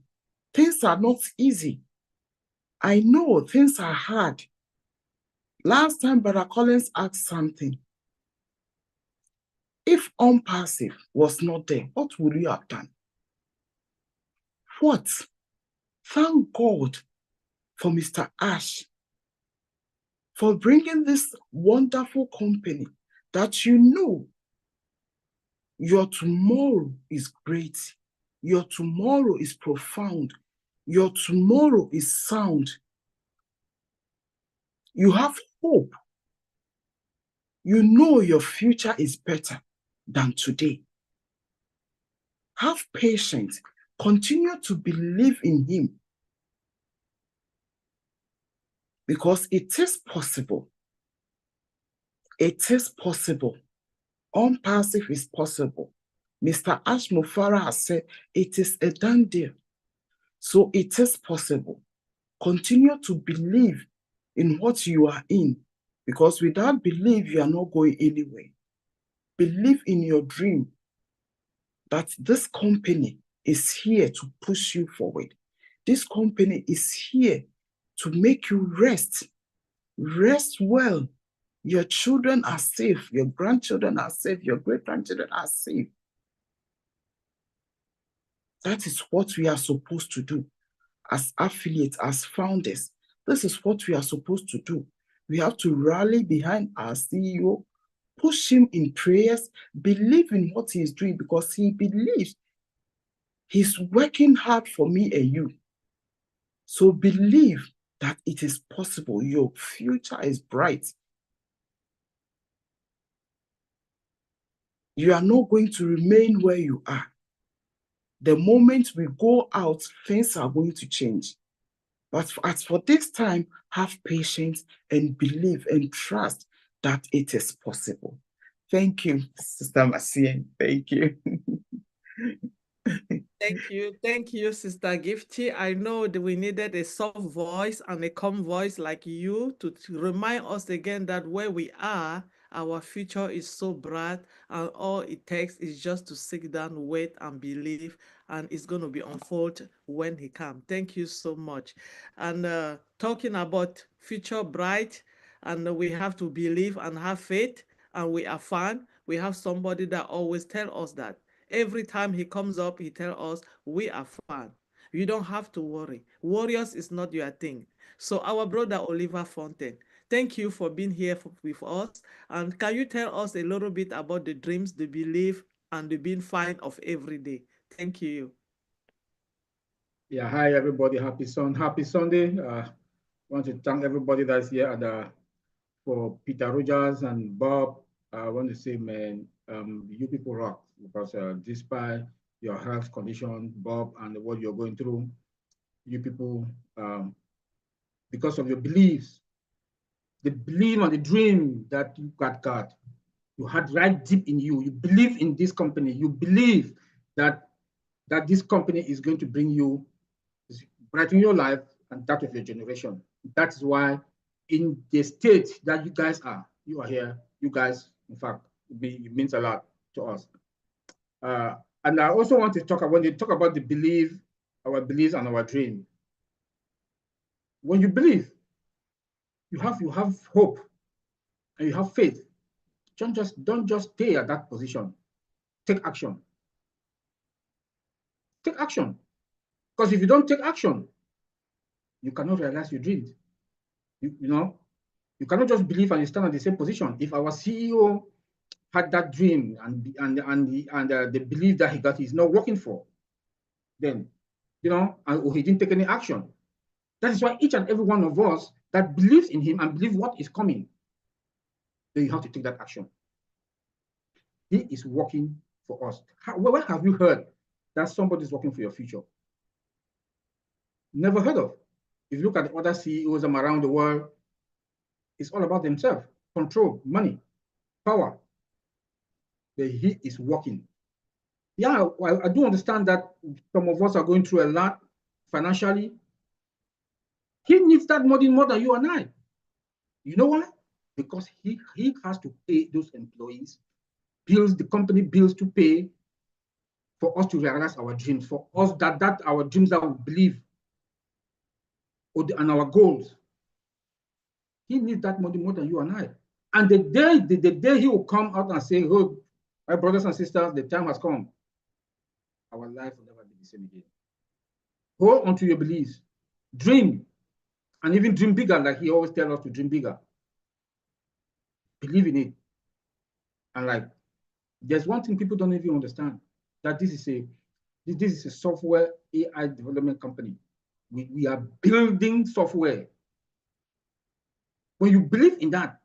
things are not easy. I know things are hard. Last time, Brother Collins asked something. If ONPASSIVE was not there, what would you have done? What? Thank God for Mr. Ash for bringing this wonderful company that you know your tomorrow is great. Your tomorrow is profound. Your tomorrow is sound. You have hope. You know your future is better than today. Have patience. Continue to believe in him because it is possible. It is possible. ONPASSIVE is possible. Mr. Ash Mufara has said it is a done deal. So it is possible. Continue to believe in what you are in, because without belief, you are not going anywhere. Believe in your dream that this company is here to push you forward. This company is here to make you rest. Rest well. Your children are safe. Your grandchildren are safe. Your great-grandchildren are safe. That is what we are supposed to do as affiliates, as founders. This is what we are supposed to do. We have to rally behind our CEO, push him in prayers, believe in what he is doing because he believes he's working hard for me and you. So believe that it is possible. Your future is bright. You are not going to remain where you are. The moment we go out, things are going to change. But as for this time, have patience and believe and trust that it is possible. Thank you, Sister Macien. Thank you. Thank you, Sister Gifty. I know that we needed a soft voice and a calm voice like you to remind us again that where we are, our future is so bright, and all it takes is just to sit down, wait, and believe, and it's going to be unfold when he comes. Thank you so much. And talking about future bright, and we have to believe and have faith, and we are fine. We have somebody that always tell us that. Every time he comes up, he tells us, we are fine. You don't have to worry. Warriors is not your thing. So our brother Oliver Fontaine, thank you for being here with us. And can you tell us a little bit about the dreams, the belief, and the being fine of every day? Thank you. Yeah, hi everybody. Happy Sunday. Want to thank everybody that's here and for Peter Rogers and Bob. I want to say, man, you people rock because despite your health condition, Bob, and what you're going through, you people, because of your beliefs, the belief and the dream that you got, you had right deep in you. You believe in this company. You believe that this company is going to bring you, brighten your life and that of your generation. That's why in the state that you guys are, you are here, you guys, in fact, it means a lot to us. And I also want to talk, when you talk about the belief, our beliefs and our dream. When you believe, you have hope and you have faith. Don't just stay at that position. Take action. Take action. Because if you don't take action, you cannot realize your dreams. You know, you cannot just believe and you stand at the same position. If our CEO had that dream and the belief that he got is not working for, then, or he didn't take any action. That is why each and every one of us that believes in him and believe what is coming, then you have to take that action. He is working for us. Where have you heard that somebody is working for your future? Never heard of. If you look at the other CEOs around the world, it's all about themselves, control, money, power. But he is working. Yeah, I do understand that some of us are going through a lot financially, He needs that money more than you and I. You know why? Because he has to pay those employees, bills, the company bills to pay for us to realize our dreams, for us that our dreams that we believe and our goals. He needs that money more than you and I. And the day he will come out and say, oh, my brothers and sisters, the time has come, our life will never be the same again. Hold on to your beliefs. Dream, and even dream bigger, like he always tells us to dream bigger. Believe in it. And like, there's one thing people don't even understand, that this is a software AI development company. We are building software. When you believe in that,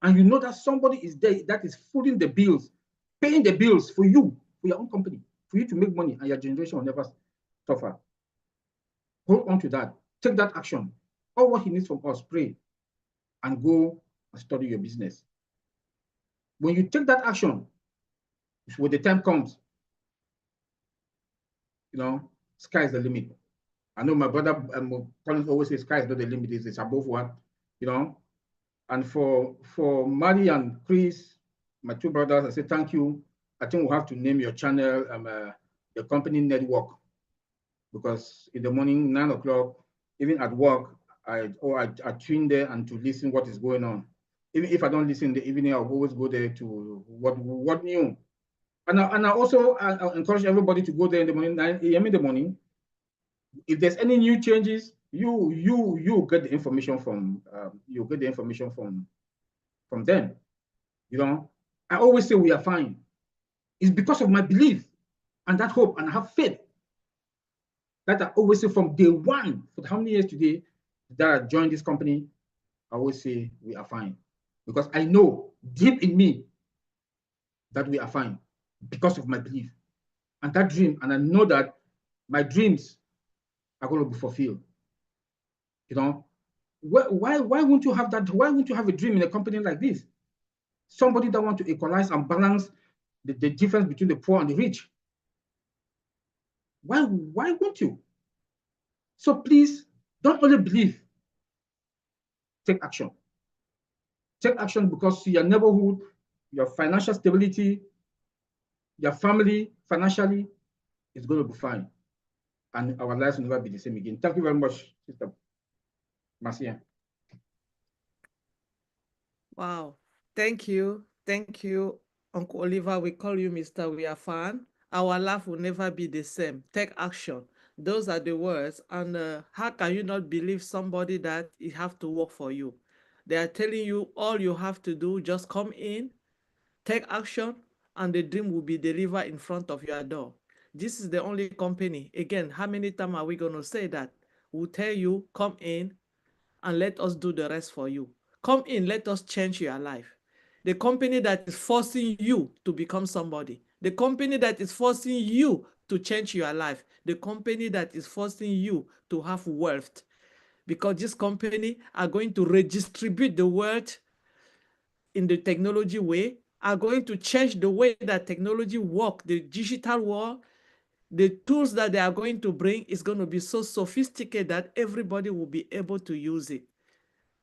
and you know that somebody is there that is footing the bills, paying the bills for you, for your own company, for you to make money, and your generation will never suffer. Hold on to that. Take that action. All what he needs from us, pray, and go and study your business. When you take that action, when the time comes, sky is the limit. I know my brother Collins always says sky is not the limit, it's above what, And for Mari and Chris, my two brothers, I say thank you. I think we'll have to name your channel the company network, because in the morning, 9 o'clock, even at work, I tune there and to listen what is going on. Even if I don't listen in the evening, I'll always go there to what new. And I also encourage everybody to go there in the morning, 9 a.m. in the morning. If there's any new changes, you get the information from from them. I always say we are fine. It's because of my belief and that hope, and I have faith that I always say from day one, for how many years today that I joined this company, I always say we are fine, because I know deep in me that we are fine because of my belief and that dream, and I know that my dreams are going to be fulfilled. Why won't you have that? Why won't you have a dream in a company like this? Somebody that wants to equalize and balance the difference between the poor and the rich. Why won't you? So please, don't only believe, take action. Take action, because your neighborhood, your financial stability, your family financially is going to be fine. And our lives will never be the same again. Thank you very much, Sister Marcia. Wow. Thank you. Thank you, Uncle Oliver. We call you Mr. We are fan. Our life will never be the same. Take action. Those are the words. And how can you not believe somebody that it have to work for you? They are telling you all you have to do, just come in, take action, and the dream will be delivered in front of your door. This is the only company. Again, how many times are we going to say that? We'll tell you, come in and let us do the rest for you. Come in, let us change your life. The company that is forcing you to become somebody. The company that is forcing you to change your life. The company that is forcing you to have wealth. Because this company are going to redistribute the wealth in the technology way, are going to change the way that technology work, the digital world. The tools that they are going to bring is going to be so sophisticated that everybody will be able to use it.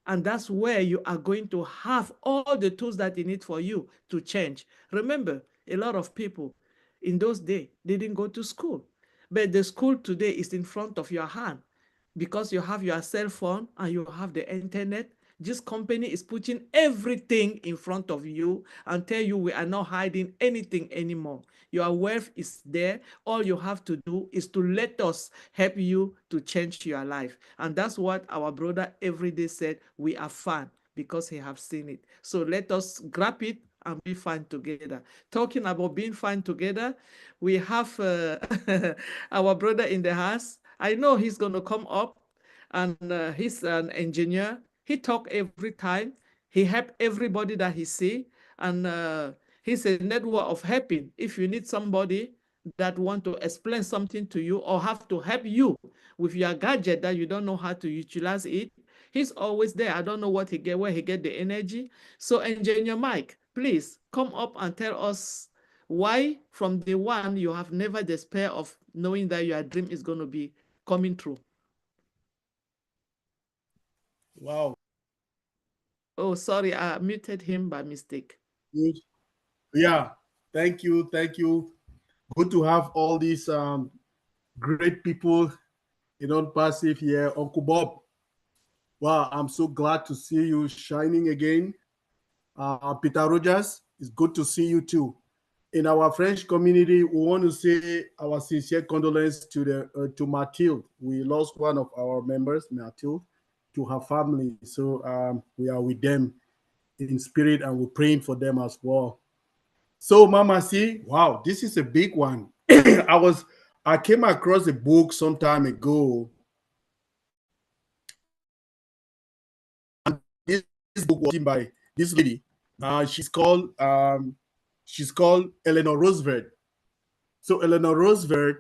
And that's where you are going to have all the tools that you need for you to change. Remember, a lot of people in those days didn't go to school, but the school today is in front of your hand because you have your cell phone and you have the internet. This company is putting everything in front of you and tell you we are not hiding anything anymore. Your wealth is there. All you have to do is to let us help you to change your life. And that's what our brother every day said, we are fine because he have seen it. So let us grab it and be fine together. Talking about being fine together, we have our brother in the house. I know he's going to come up, and he's an engineer. He talk every time. He help everybody that he see, and he's a network of helping. If you need somebody that want to explain something to you or have to help you with your gadget that you don't know how to utilize it, he's always there. I don't know what he get, where he get the energy. So Engineer Mike, please come up and tell us why from the one you have never despair of knowing that your dream is going to be coming true. Wow. Oh, sorry, I muted him by mistake. Good. Yeah. Thank you. Thank you. Good to have all these great people in on passive here. Uncle Bob. Wow, I'm so glad to see you shining again. Peter Rogers, it's good to see you too. In our French community, we want to say our sincere condolence to to Mathilde. We lost one of our members, Mathilde, to her family. So we are with them in spirit and we're praying for them as well. So Mama C, wow, this is a big one. I came across a book some time ago. This book was written by this lady. She's called Eleanor Roosevelt. So Eleanor Roosevelt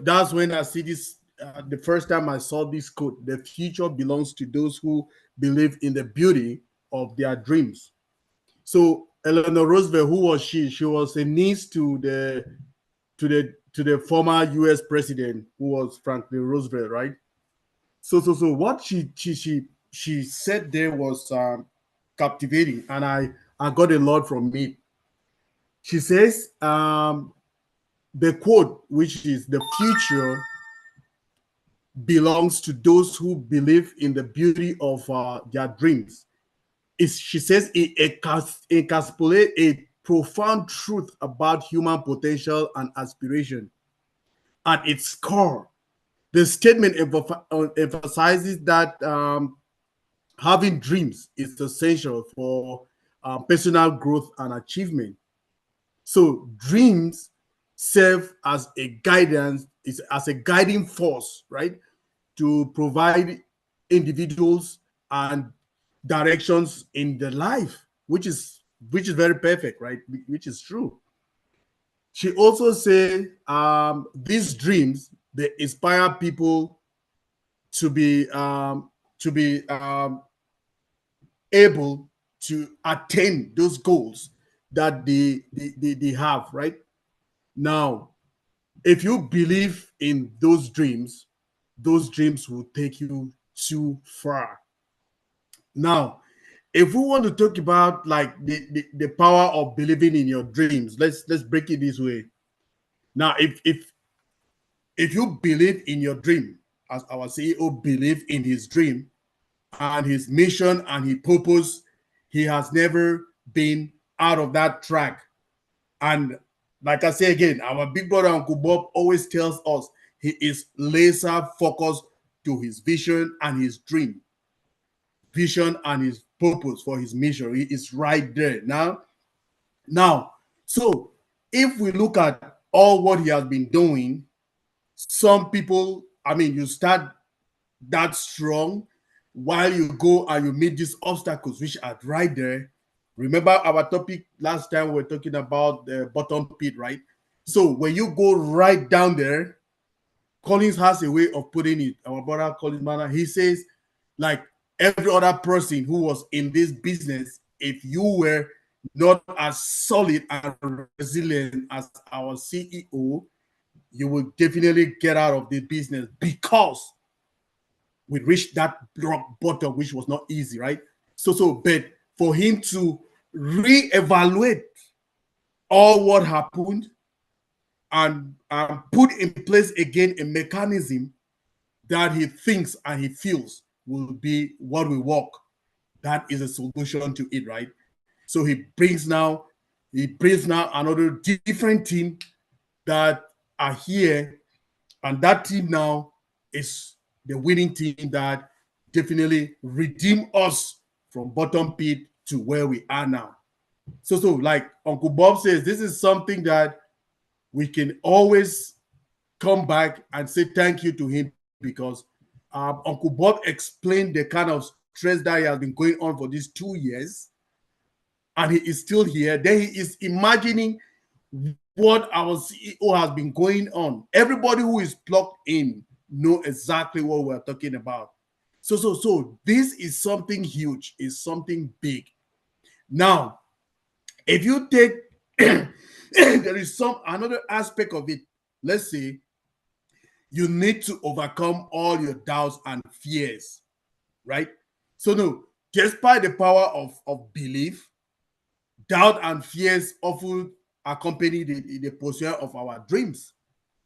that's when I see this the first time I saw this quote: "The future belongs to those who believe in the beauty of their dreams." So Eleanor Roosevelt, who was she? She was a niece to the former U.S. president, who was Franklin Roosevelt, right? So what she said there was captivating, and I got a lot from it. She says the quote, which is "the future belongs to those who believe in the beauty of their dreams." Is she says it encapsulates a profound truth about human potential and aspiration. At its core, the statement emphasizes that having dreams is essential for personal growth and achievement. So dreams serve as a guidance, is as a guiding force, right, to provide individuals and directions in the life, which is very perfect, right? Which is true. She also said these dreams they inspire people to be able to attain those goals that they have, right? Now, if you believe in those dreams will take you too far. Now, if we want to talk about like the power of believing in your dreams, let's break it this way. Now, if you believe in your dream, as our CEO believed in his dream and his mission and his purpose, he has never been out of that track. And like I say again, our big brother Uncle Bob always tells us he is laser focused to his vision and his dream, vision and his purpose for his mission. He is right there. Now, so if we look at all what he has been doing, some people, I mean, you start that strong while you go and you meet these obstacles which are right there. Remember our topic last time we were talking about the bottom pit, right? So when you go right down there, Collins has a way of putting it. Our brother Collins Manner, he says, like every other person who was in this business, if you were not as solid and resilient as our CEO, you will definitely get out of the business because we reached that rock bottom, which was not easy, right? But for him to reevaluate all what happened and put in place again a mechanism that he thinks and he feels will be what will work. That is a solution to it, right? So he brings now another different team that are here, and that team now is the winning team that definitely redeem us from bottom pit to where we are now. So like Uncle Bob says, this is something that we can always come back and say thank you to him because Uncle Bob explained the kind of stress that he has been going on for these 2 years, and he is still here. Then he is imagining what our CEO has been going on. Everybody who is plugged in know exactly what we're talking about. So this is something huge, is something big. Now, if you take there is some another aspect of it. Let's say you need to overcome all your doubts and fears, right? So no, despite the power of belief, doubt and fears often accompany the pursuit of our dreams,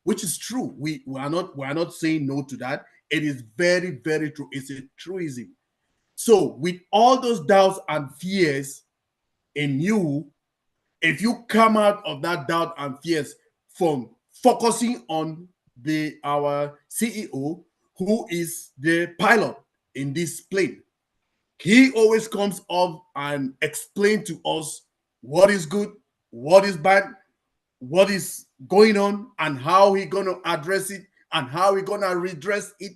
which is true. We are not saying no to that. It is very, very true. It's a truism. So with all those doubts and fears in you, if you come out of that doubt and fears from focusing on our CEO, who is the pilot in this plane, he always comes up and explain to us what is good, what is bad, what is going on, and how he gonna address it, and how he gonna redress it,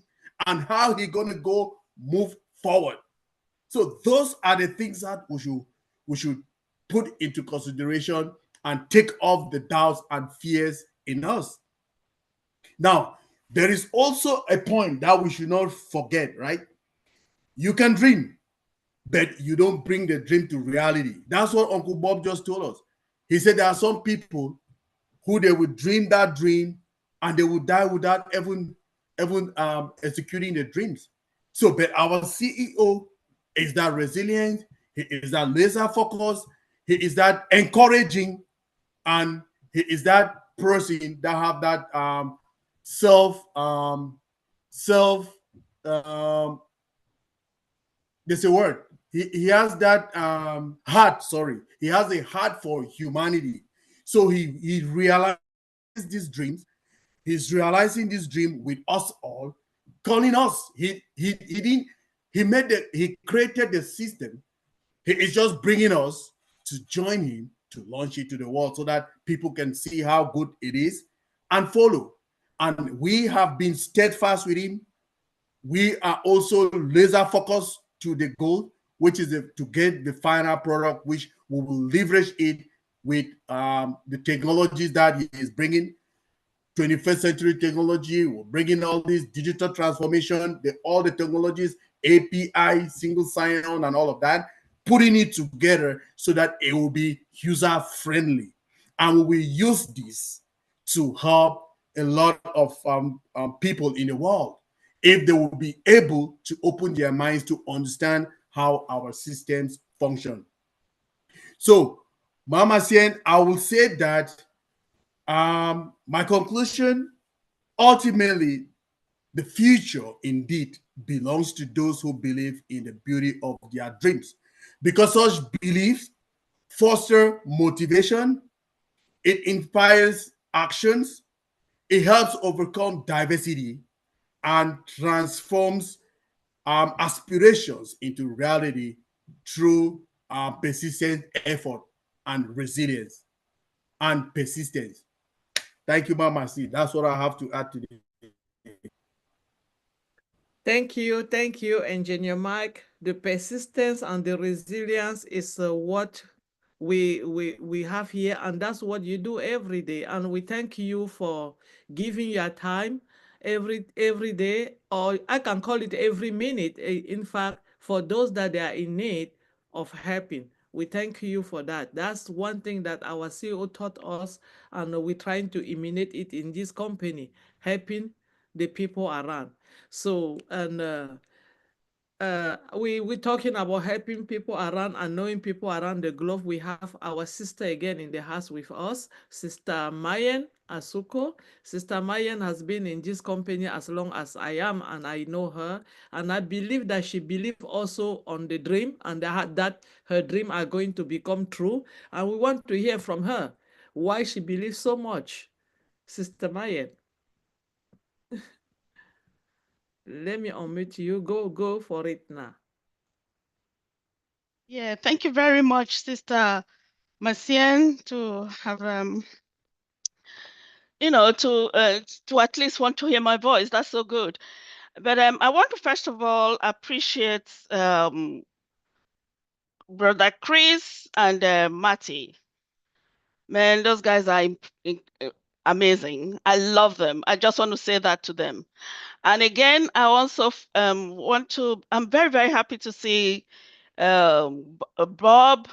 and how he gonna go move forward. So those are the things that we should put into consideration and take off the doubts and fears in us. Now, there is also a point that we should not forget, right? You can dream, but you don't bring the dream to reality. That's what Uncle Bob just told us. He said there are some people who they would dream that dream and they would die without even executing the dreams. So, but our CEO is that resilient, he is that laser focused, he is that encouraging, and he is that person that have that self self there's a word. He has that heart, sorry. He has a heart for humanity. So he realized these dreams. He's realizing this dream with us all, calling us. He didn't he created the system. He is just bringing us to join him to launch it to the world so that people can see how good it is and follow. And we have been steadfast with him. We are also laser focused to the goal, which is to get the final product, which we will leverage it with the technologies that he is bringing. 21st century technology, we're bringing all this digital transformation, all the technologies, API, single sign-on, and all of that, putting it together so that it will be user-friendly. And we will use this to help a lot of people in the world if they will be able to open their minds to understand how our systems function. So, Mama Sien, I will say that my conclusion, ultimately, the future indeed belongs to those who believe in the beauty of their dreams, because such beliefs foster motivation, it inspires actions, it helps overcome diversity, and transforms aspirations into reality through persistent effort and resilience and persistence. Thank you, Mama C. That's what I have to add today. Thank you, Engineer Mike. The persistence and the resilience is what we have here, and that's what you do every day. And we thank you for giving your time every day, or I can call it every minute. In fact, for those that they are in need of helping, we thank you for that. That's one thing that our CEO taught us, and we're trying to emanate it in this company, helping the people around. So, and we're talking about helping people around and knowing people around the globe. We have our sister again in the house with us, Sister Mayen Asuko. Sister Mayen has been in this company as long as I am, and I know her. And I believe that she believes also on the dream, and that her dream are going to become true. And we want to hear from her why she believes so much. Sister Mayen. Let me unmute you. Go for it now. Yeah, thank you very much, Sister Macien, to have to at least want to hear my voice. That's so good. But I want to first of all appreciate Brother Chris and Matty. Man, those guys are amazing. I love them. I just want to say that to them. And again, I also I'm very, very happy to see Bob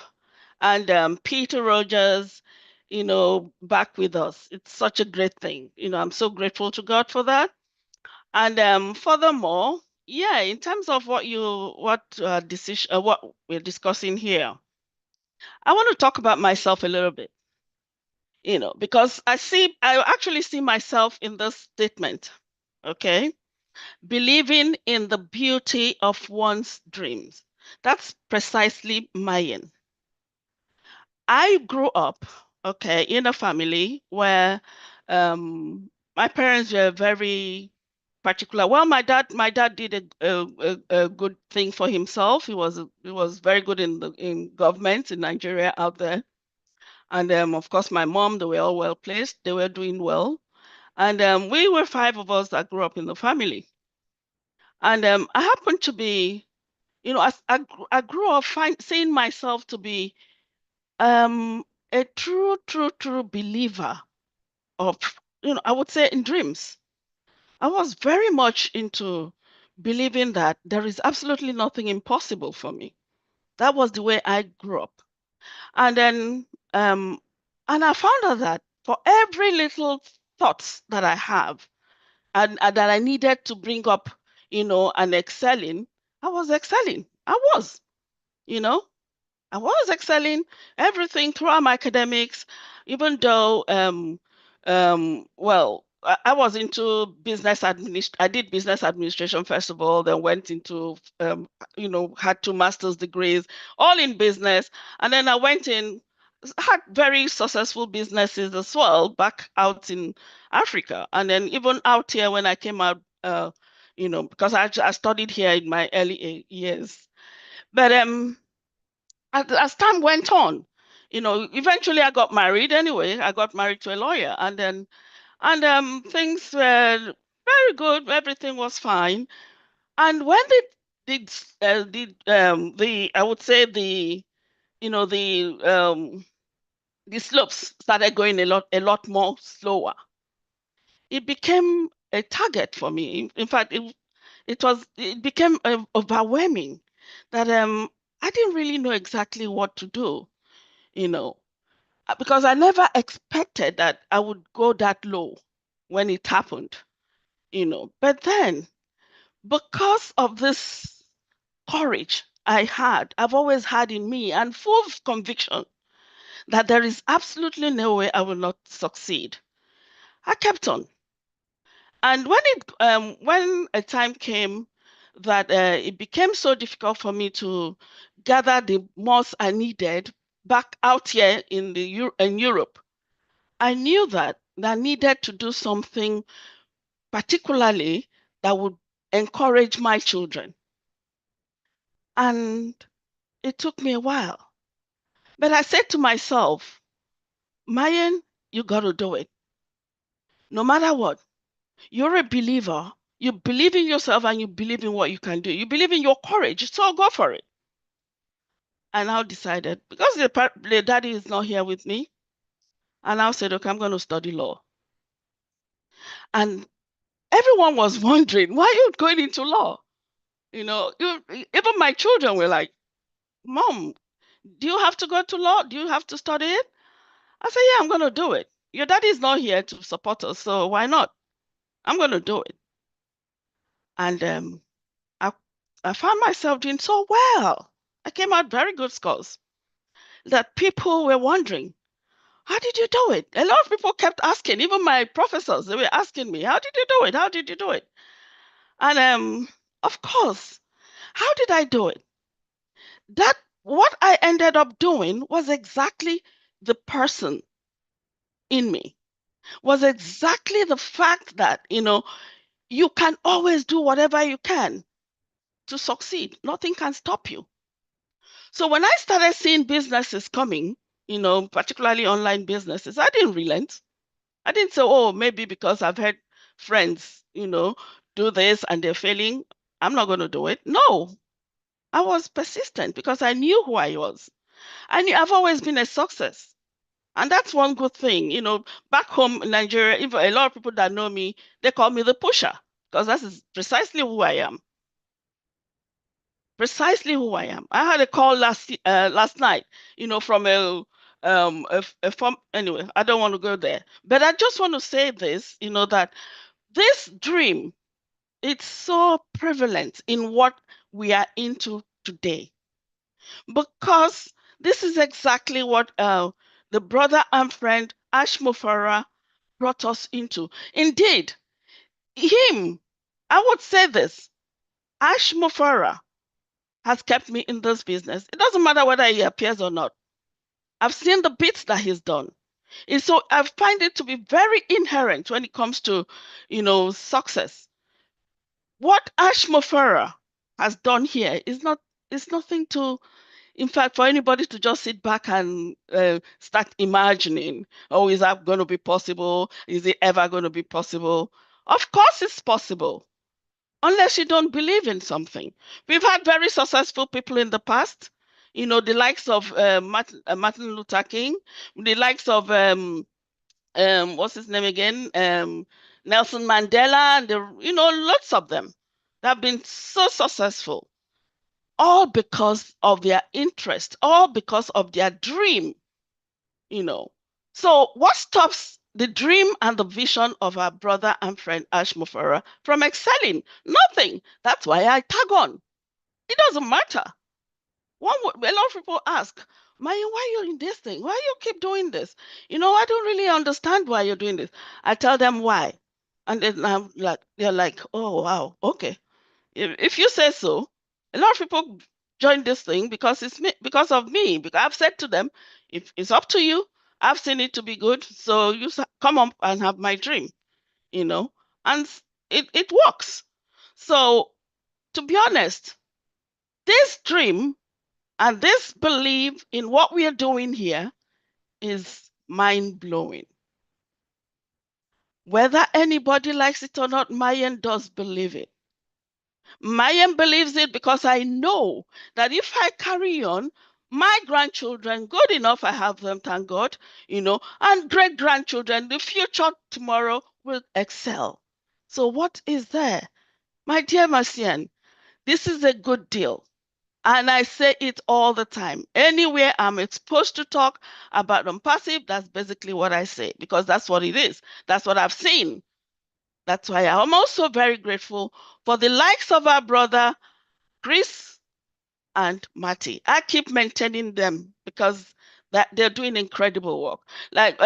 and Peter Rogers, back with us. It's such a great thing. I'm so grateful to God for that. And furthermore, Yeah, in terms of what decision what we're discussing here, I want to talk about myself a little bit, because I actually see myself in this statement. Okay. Believing in the beauty of one's dreams. That's precisely mine. I grew up, okay, in a family where my parents were very particular. Well, my dad did a good thing for himself. He was very good in government in Nigeria out there. And of course, my mom, they were all well placed. They were doing well. And we were five of us that grew up in the family. And I happened to be, I grew up seeing myself to be um, a true believer of, I would say in dreams. I was very much into believing that there is absolutely nothing impossible for me. That was the way I grew up. And then, um, and I found out that for every little thoughts that I have and that I needed to bring up, and excelling, I was excelling. I was, you know. I was excelling everything throughout my academics, even though, well, I was into I did business administration first of all, then went into, had two master's degrees, all in business. And then I went in, had very successful businesses as well back out in Africa. And then even out here when I came out, because I studied here in my early years. But as time went on, eventually I got married anyway. I got married to a lawyer, and things were very good. Everything was fine. And when the I would say you know the slopes started going a lot more slower, it became a target for me. In fact, it became overwhelming that I didn't really know exactly what to do, you know because I never expected that I would go that low when it happened. But then, because of this courage I've always had in me and full of conviction that there is absolutely no way I will not succeed, I kept on. And when a time came that it became so difficult for me to gather the most I needed back out here in Europe, I knew that I needed to do something particularly that would encourage my children. And it took me a while. But I said to myself, Mayan, you got to do it. No matter what, you're a believer. You believe in yourself and you believe in what you can do. You believe in your courage. So go for it. I now decided, because the daddy is not here with me, I now said, okay, I'm going to study law. And everyone was wondering, why are you going into law? Even my children were like, Mom, do you have to go to law? Do you have to study it? I said, yeah, I'm going to do it. Your daddy is not here to support us, so why not? I'm going to do it. And I found myself doing so well. I came out very good scores that people were wondering, how did you do it? A lot of people kept asking, even my professors, they were asking me, how did you do it? How did you do it? And of course, how did I do it? That what I ended up doing was exactly the person in me, was exactly the fact that, you can always do whatever you can to succeed. Nothing can stop you. So when I started seeing businesses coming, particularly online businesses, I didn't relent. I didn't say, oh, maybe because I've had friends, do this and they're failing, I'm not going to do it. No, I was persistent because I knew who I was. I've always been a success. And that's one good thing. Back home in Nigeria, even a lot of people that know me, they call me the pusher because that is precisely who I am. Precisely who I am. I had a call last night, from a form. Anyway, I don't want to go there, but I just want to say this, that this dream It's so prevalent in what we are into today, because this is exactly what the brother and friend Ash Mufara brought us into. Indeed, him, I would say this, Ash Mufara has kept me in this business. It doesn't matter whether he appears or not. I've seen the bits that he's done. And so I find it to be very inherent when it comes to, success. What Ash Mofara has done here is nothing to, in fact, for anybody to just sit back and start imagining, oh, is that going to be possible? Is it ever going to be possible? Of course it's possible, unless you don't believe in something. We've had very successful people in the past, the likes of Martin Luther King, the likes of what's his name again? Nelson Mandela, and lots of them that have been so successful, all because of their interest, all because of their dream, you know. So what stops the dream and the vision of our brother and friend Ash Mufara from excelling? Nothing. That's why I tag on. It doesn't matter. A lot of people ask, Maya, why are you in this thing? Why you keep doing this? I don't really understand why you're doing this. I tell them why. And then they're like, oh, wow, okay. If you say so, a lot of people join this thing because it's me, because of me. Because I've said to them, if it's up to you, I've seen it to be good. So you come up and have my dream, and it works. So to be honest, this dream and this belief in what we are doing here is mind blowing. Whether anybody likes it or not, Mayan does believe it. Mayan believes it because I know that if I carry on, my grandchildren, good enough, I have them, thank God, and great grandchildren, the future tomorrow will excel. So, what is there? My dear Marcian, this is a good deal. And I say it all the time. Anywhere I'm exposed to talk about unpassive, that's basically what I say, because that's what it is. That's what I've seen. That's why I'm also very grateful for the likes of our brother, Chris and Matty. I keep maintaining them because that they're doing incredible work. Like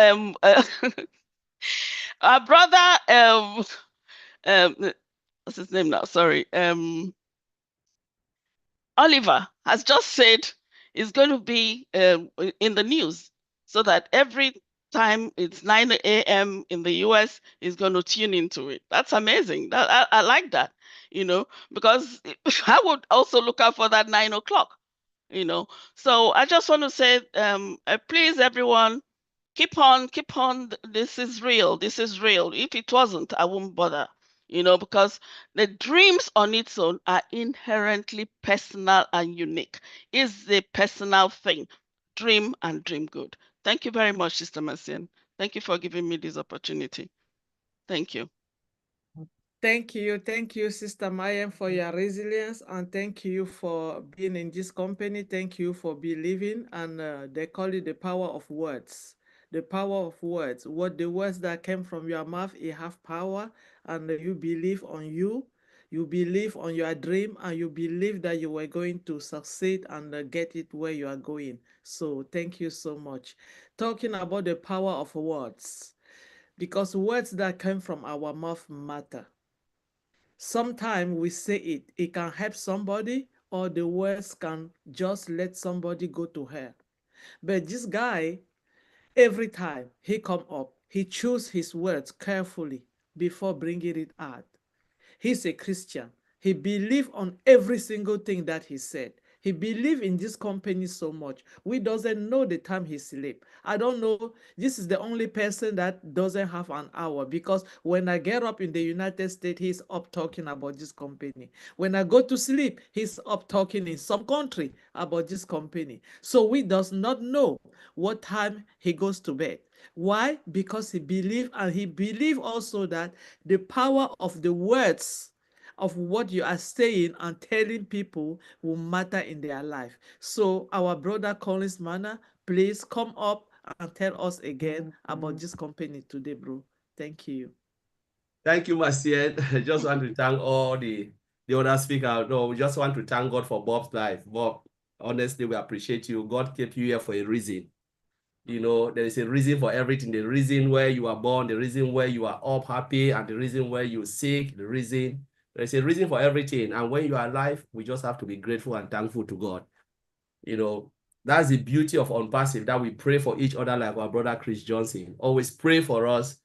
our brother, what's his name now? Sorry, Oliver has just said it's going to be in the news, so that every time it's 9 a.m. in the US, he's going to tune into it. That's amazing. I like that, because I would also look out for that 9 o'clock, So I just want to say, please, everyone, keep on, keep on. This is real. This is real. If it wasn't, I wouldn't bother, because the dreams on its own are inherently personal and unique. It's a personal thing. Dream and dream good. Thank you very much, Sister Marcian. Thank you for giving me this opportunity. Thank you. Thank you, Sister Mayim, for your resilience, and thank you for being in this company. Thank you for believing, and they call it the power of words. The power of words. What the words that came from your mouth, it have power, and you believe on you. You believe on your dream, and you believe that you were going to succeed and get it where you are going. So thank you so much. Talking about the power of words, because words that came from our mouth matter. Sometimes we say it can help somebody, or the words can just let somebody go to hell. But this guy, every time he come up, he choose his words carefully before bringing it out. He's a Christian. He believed on every single thing that he said. He believed in this company so much. We doesn't know the time he sleep. I don't know. This is the only person that doesn't have an hour, because when I get up in the United States, he's up talking about this company. When I go to sleep, he's up talking in some country about this company. So we does not know what time he goes to bed. Why? Because he believed, and he believed also that the power of the words of what you are saying and telling people will matter in their life. So our brother Collins Manna, please come up and tell us again about this company today, bro. Thank you. Thank you, Marcien. I just want to thank all the other speakers. No, we just want to thank God for Bob's life. Bob, honestly, we appreciate you. God kept you here for a reason. You know, there is a reason for everything. The reason where you are born, the reason where you are up happy, and the reason where you're sick, there's a reason for everything. And when you are alive, we just have to be grateful and thankful to God. You know, that's the beauty of Unpassive, that we pray for each other like our brother Chris Johnson. Always pray for us,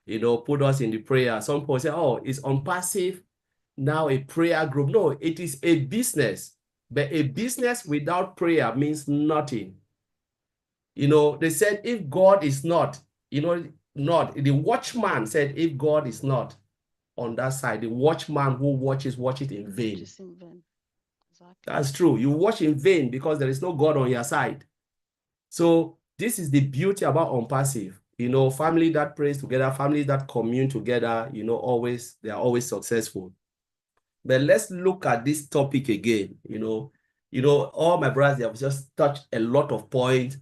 you know, put us in the prayer. Some people say, oh, is Unpassive now a prayer group? No, it is a business. But a business without prayer means nothing. You know, they said, if God is not, you know, not, the watchman said, if God is not on that side, the watchman who watches it in vain. Just in vain. Exactly. That's true. You watch in vain because there is no God on your side. So this is the beauty about Unpassive. You know, family that prays together, families that commune together, you know, they are always successful. But let's look at this topic again. You know, all my brothers, they have just touched a lot of points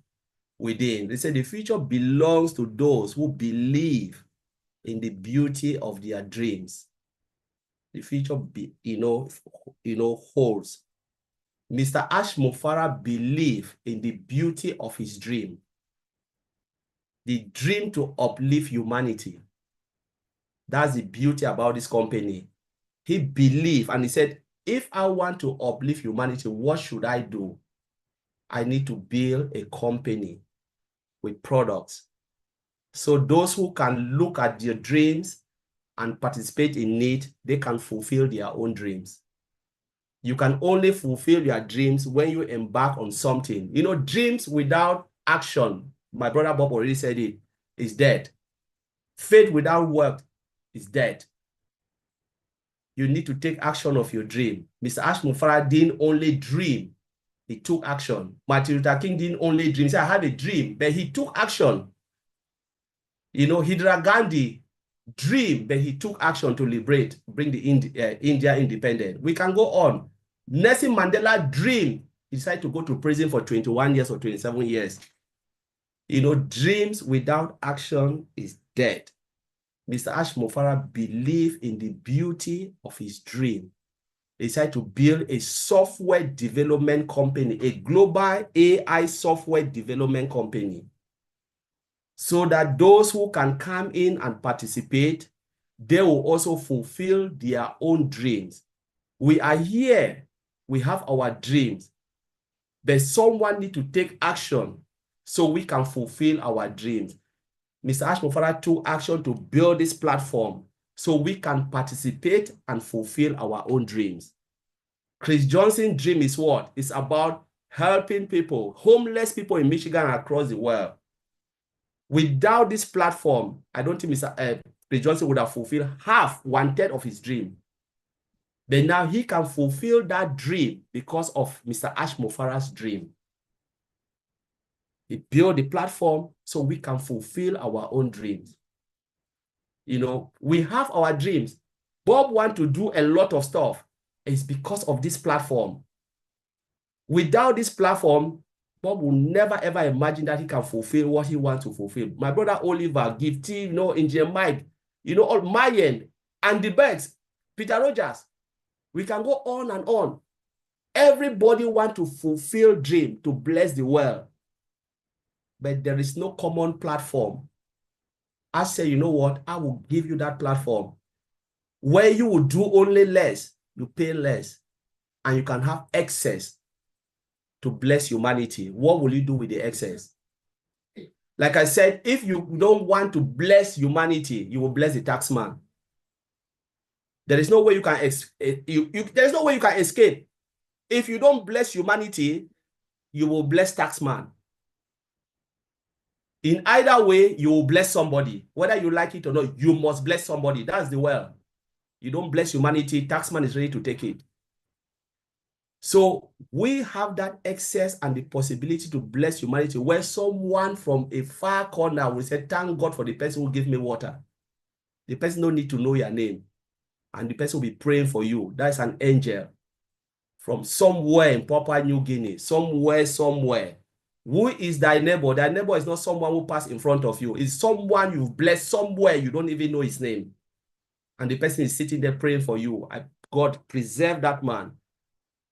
within. They say the future belongs to those who believe in the beauty of their dreams. The future, holds. Mr. Ash Mufara believed in the beauty of his dream. The dream to uplift humanity. That's the beauty about this company. He believed, and he said, if I want to uplift humanity, what should I do? I need to build a company with products. So those who can look at their dreams and participate in it, they can fulfill their own dreams. You can only fulfill your dreams when you embark on something. You know, dreams without action, my brother Bob already said it, is dead. Faith without work is dead. You need to take action of your dream. Mr. Ash Mufara didn't only dream, he took action. Martin Luther King didn't only dream. He said, I had a dream, but he took action. You know, Indira Gandhi dreamed, but he took action to bring the India independent. We can go on. Nelson Mandela dreamed. He decided to go to prison for 21 years or 27 years. You know, dreams without action is dead. Mr. Ash Mufara believed in the beauty of his dream. He decided to build a software development company, a global AI software development company, so that those who can come in and participate, they will also fulfill their own dreams. We are here, we have our dreams, but someone needs to take action so we can fulfill our dreams. Mr. Ash Mufara took action to build this platform so we can participate and fulfill our own dreams. Chris Johnson's dream is what? It's about helping people, homeless people in Michigan and across the world. Without this platform, I don't think Mr. Chris Johnson would have fulfilled one-third of his dream. But now he can fulfill that dream because of Mr. Ash Mufara's dream. He built the platform so we can fulfill our own dreams. You know, we have our dreams. Bob wants to do a lot of stuff. It's because of this platform. Without this platform, Bob will never ever imagine that he can fulfill what he wants to fulfill. My brother Oliver, Gifty, you know, Engineer Mike, you know, all Mayen, Andy Beggs, Peter Rogers. We can go on and on. Everybody wants to fulfill dream, to bless the world. But there is no common platform. I say, you know what? I will give you that platform where you will do only less, you pay less, and you can have excess to bless humanity. What will you do with the excess? Like I said, if you don't want to bless humanity, you will bless the taxman. There is no way you can there's no way you can escape. If you don't bless humanity, you will bless taxman. In either way, you will bless somebody. Whether you like it or not, you must bless somebody. That's the world. You don't bless humanity, taxman is ready to take it. So we have that access and the possibility to bless humanity where someone from a far corner will say, thank God for the person who gave me water. The person don't need to know your name. And the person will be praying for you. That's an angel from somewhere in Papua New Guinea, somewhere. Who is thy neighbor? Thy neighbor is not someone who passed in front of you. It's someone you've blessed somewhere you don't even know his name. and the person is sitting there praying for you. God, preserve that man.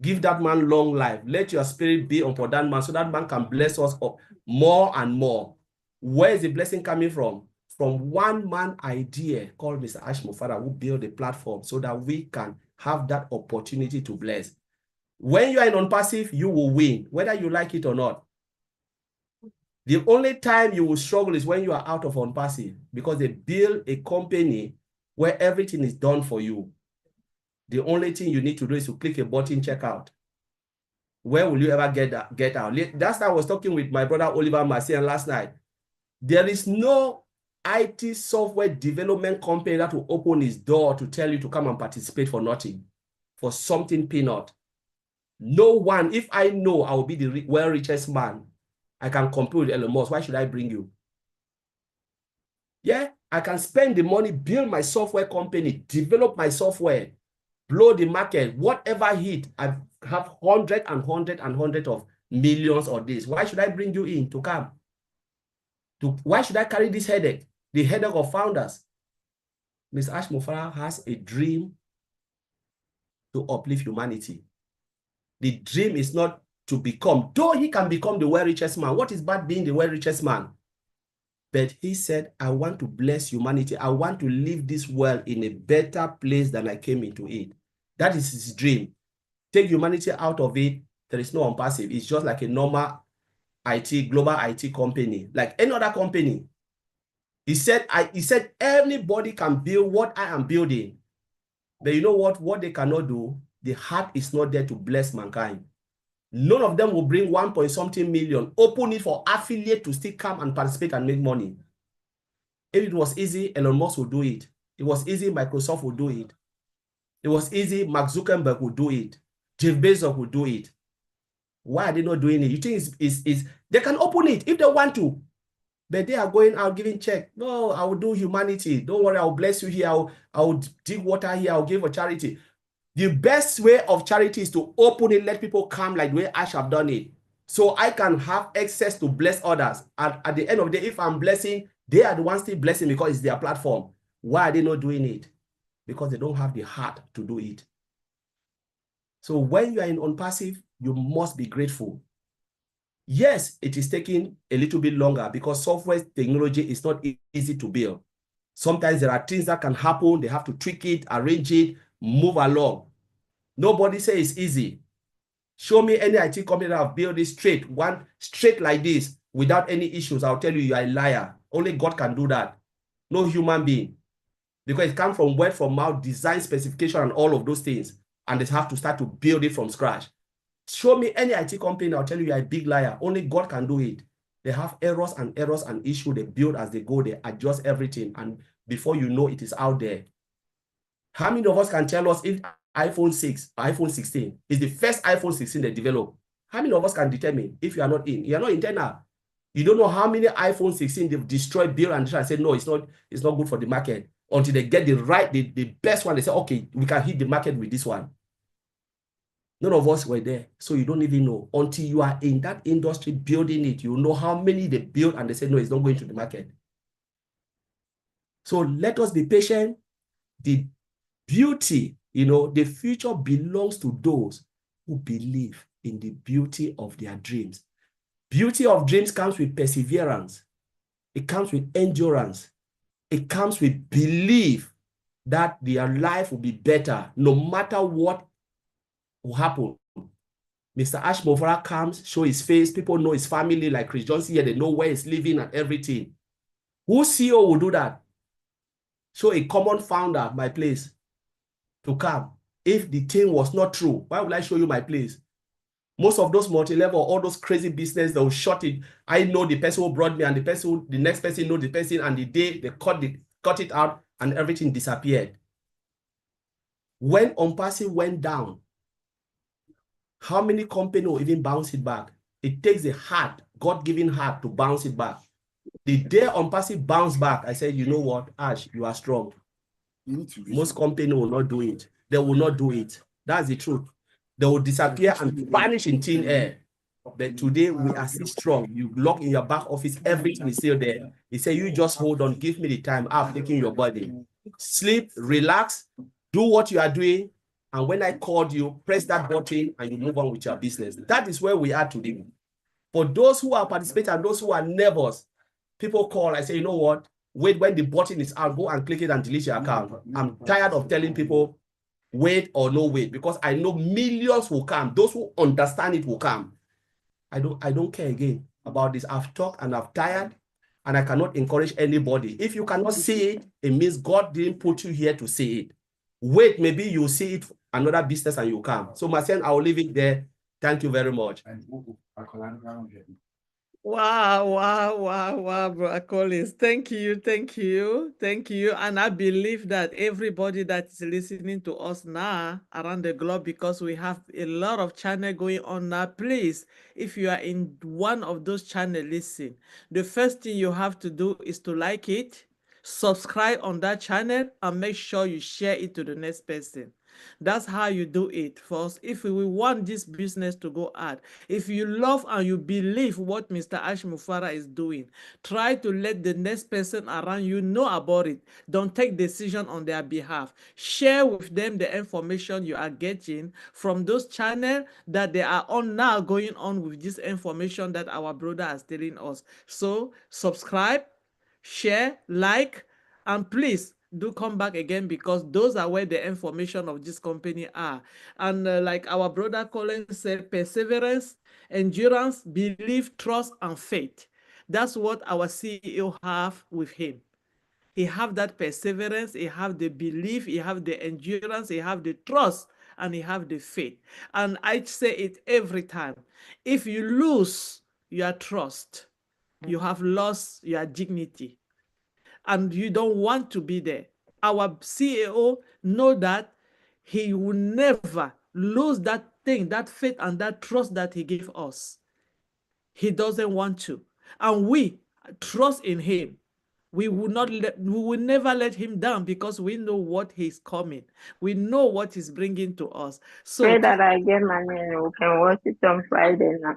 Give that man long life. Let your spirit be upon that man so that man can bless us more and more. Where is the blessing coming from? From one man idea called Mr. Ash Mofara, who built a platform so that we can have that opportunity to bless. When you are in ONPASSIVE, you will win, whether you like it or not. The only time you will struggle is when you are out of ONPASSIVE, because they build a company where everything is done for you. The only thing you need to do is to click a button, check out. Where will you ever get out? That's why I was talking with my brother Oliver Marcian last night. There is no IT software development company that will open its door to tell you to come and participate for nothing, for something peanut. No one. If I know I will be the world richest man, I can compete with Elon Musk. Why should I bring you? Yeah, I can spend the money, build my software company, develop my software, blow the market, whatever hit. I have hundreds of millions of this. Why should I bring you in to come? Why should I carry this headache? The headache of founders. Mr. Ash Mofara has a dream to uplift humanity. The dream is not to become, though he can become the world richest man. What is bad being the world richest man? But he said, I want to bless humanity. I want to leave this world in a better place than I came into it. That is his dream. Take humanity out of it, there is no ONPASSIVE. It's just like a normal IT, global IT company, like any other company. He said, everybody can build what I am building. But you know what? What they cannot do, the heart is not there to bless mankind. None of them will bring 1.something million, open it for affiliate to still come and participate and make money. If it was easy, Elon Musk would do it. It was easy, Microsoft would do it. It was easy, Mark Zuckerberg would do it. Jeff Bezos would do it. Why are they not doing it? You think they can open it if they want to, but they are going out giving check. No, I will do humanity. Don't worry, I will bless you here. I will dig water here. I will give a charity. The best way of charity is to open it, let people come like the way Ash have done it. So I can have access to bless others. And at the end of the day, if I'm blessing, they are the ones still blessing because it's their platform. Why are they not doing it? Because they don't have the heart to do it. So when you are in ONPASSIVE, you must be grateful. Yes, it is taking a little bit longer because software technology is not easy to build. Sometimes there are things that can happen. They have to tweak it, arrange it, move along. Nobody says it's easy. Show me any IT company that have built this straight like this without any issues. I'll tell you, you are a liar. Only God can do that. No human being. Because it comes from word from mouth, design, specification, and all of those things. And they have to start to build it from scratch. Show me any IT company, I'll tell you, you're a big liar. Only God can do it. They have errors and issues. They build as they go. They adjust everything. And before you know, it is out there. How many of us can tell us if iPhone 6, iPhone 16 is the first iPhone 16 they developed? How many of us can determine if you are not in? You are not internal. You don't know how many iPhone 16 they've destroyed, built, and said, no, it's not good for the market. Until they get the best one, they say, okay, we can hit the market with this one. None of us were there, so you don't even know. Until you are in that industry building it, you know how many they build and they say, no, it's not going to the market. So let us be patient. The beauty, the future belongs to those who believe in the beauty of their dreams. Beauty of dreams comes with perseverance. It comes with endurance. It comes with belief that their life will be better no matter what will happen. Mr. Ash Mofara comes, show his face. People know his family, like Chris Johnson here. They know where he's living and everything. Who CEO will do that? Show a common founder my place to come. If the thing was not true, why would I show you my place? Most of those multi-level, all those crazy business, they'll shut it. I know the person who brought me, and the next person know the person, and the day they cut it out and everything disappeared. When ONPASSIVE went down, how many companies will even bounce it back? It takes a heart, God-given heart, to bounce it back. The day ONPASSIVE bounced back, I said, you know what, Ash, you are strong. Most companies will not do it. They will not do it. That's the truth. They will disappear and vanish in thin air. But today we are still strong. You log in your back office, everything is still there. He said, you just hold on, give me the time. I'm taking your body. Sleep, relax, do what you are doing. And when I called you, press that button and you move on with your business. That is where we are today. For those who are participating and those who are nervous, people call, I say, you know what? Wait, when the button is out, go and click it and delete your account. I'm tired of telling people wait or no wait, because I know millions will come. Those who understand it will come. I don't care again about this. I've talked and I've tired, and I cannot encourage anybody. If you cannot see it, it means God didn't put you here to see it. Wait, maybe you'll see it another business and you come. So Marcel, I'll leave it there. Thank you very much. Wow, Bro Collins. Thank you, thank you, thank you. And I believe that everybody that is listening to us now around the globe, because we have a lot of channel going on now, please, if you are in one of those channels, listen. The first thing you have to do is to like it, subscribe on that channel, and make sure you share it to the next person. That's how you do it. First, if we want this business to go out, if you love and you believe what Mr. Ash Mufara is doing, try to let the next person around you know about it. Don't take decision on their behalf. Share with them the information you are getting from those channels that they are on now, going on with this information that our brother is telling us. So subscribe, share, like, and please do come back again, because those are where the information of this company are. And like our brother Colin said, perseverance, endurance, belief, trust, and faith. That's what our CEO have with him. He have that perseverance, he have the belief, he have the endurance, he have the trust, and he have the faith. And I say it every time. If you lose your trust, you have lost your dignity, and you don't want to be there. Our CEO know that he will never lose that thing, that faith and that trust that he gave us. He doesn't want to. And we trust in him. We will never let him down, because we know what he's coming. We know what he's bringing to us. Pray that I get money and we can watch it on Friday now.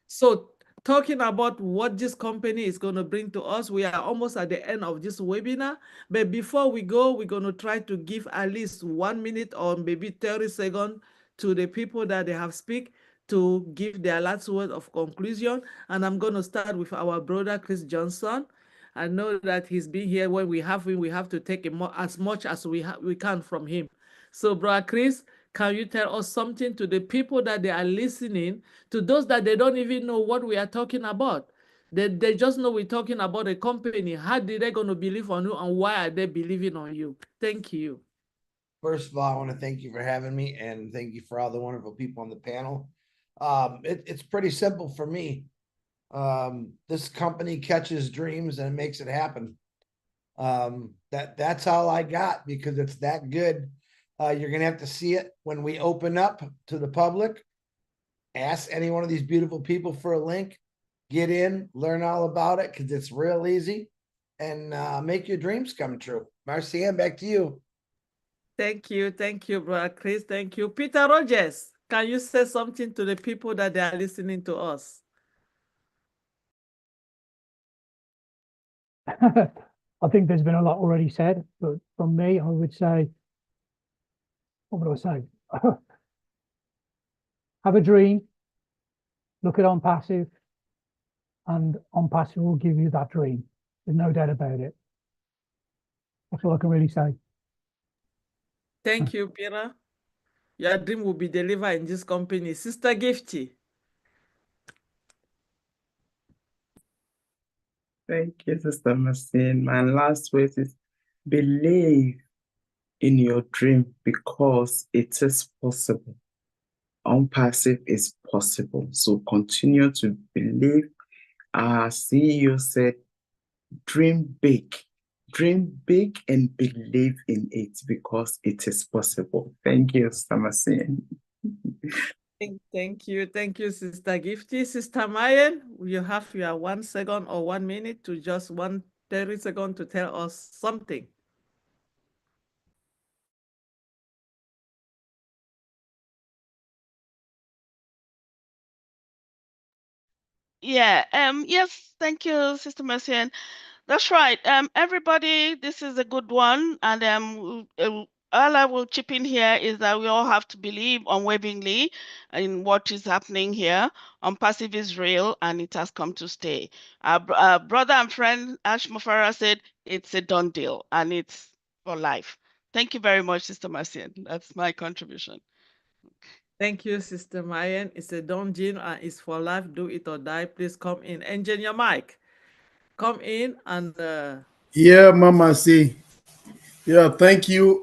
So talking about what this company is going to bring to us, we are almost at the end of this webinar. But before we go, we're going to try to give at least 1 minute or maybe 30 seconds to the people that they have speak to give their last word of conclusion. And I'm going to start with our brother, Chris Johnson. I know that he's been here. When we have him, we have to take as much as we can from him. So, brother Chris, can you tell us something to the people that they are listening, to those that they don't even know what we are talking about? They just know we're talking about a company. How did they going to believe on you, and why are they believing on you? Thank you. First of all, I want to thank you for having me, and thank you for all the wonderful people on the panel. It's pretty simple for me. This company catches dreams and it makes it happen. That's all I got, because it's that good. You're gonna have to see it when we open up to the public. Ask any one of these beautiful people for a link. Get in, learn all about it, because it's real easy, and make your dreams come true. Marcian, back to you. Thank you, brother Chris. Thank you, Peter Rogers. Can you say something to the people that they are listening to us? I think there's been a lot already said, but from me, I would say, what would I say? Have a dream, look at OnPassive, and OnPassive will give you that dream. There's no doubt about it. That's all I can really say. Thank you, Peter. Your dream will be delivered in this company. Sister Gifty. Thank you, Sister Marcin. My last word is believe in your dream, because it is possible. OnPassive is possible. So continue to believe. Our CEO said, dream big and believe in it, because it is possible. Thank you, Sister Marcin. Thank you, Sister Gifty. Sister Mayen, you have your 1 second or 1 minute to just 30 seconds to tell us something. Yeah. Yes. Thank you, Sister Mercian. That's right. Everybody, this is a good one, and all I will chip in here is that we all have to believe unwaveringly in what is happening here. Passive is real, and it has come to stay. Our brother and friend Ash Mufara said it's a done deal, and it's for life. Thank you very much, Sister Mercian. That's my contribution. Thank you, Sister Mayan. It's a dungeon and it's for life. Do it or die. Please come in. Engineer Mike, come in and Yeah, Mama C. Yeah, thank you.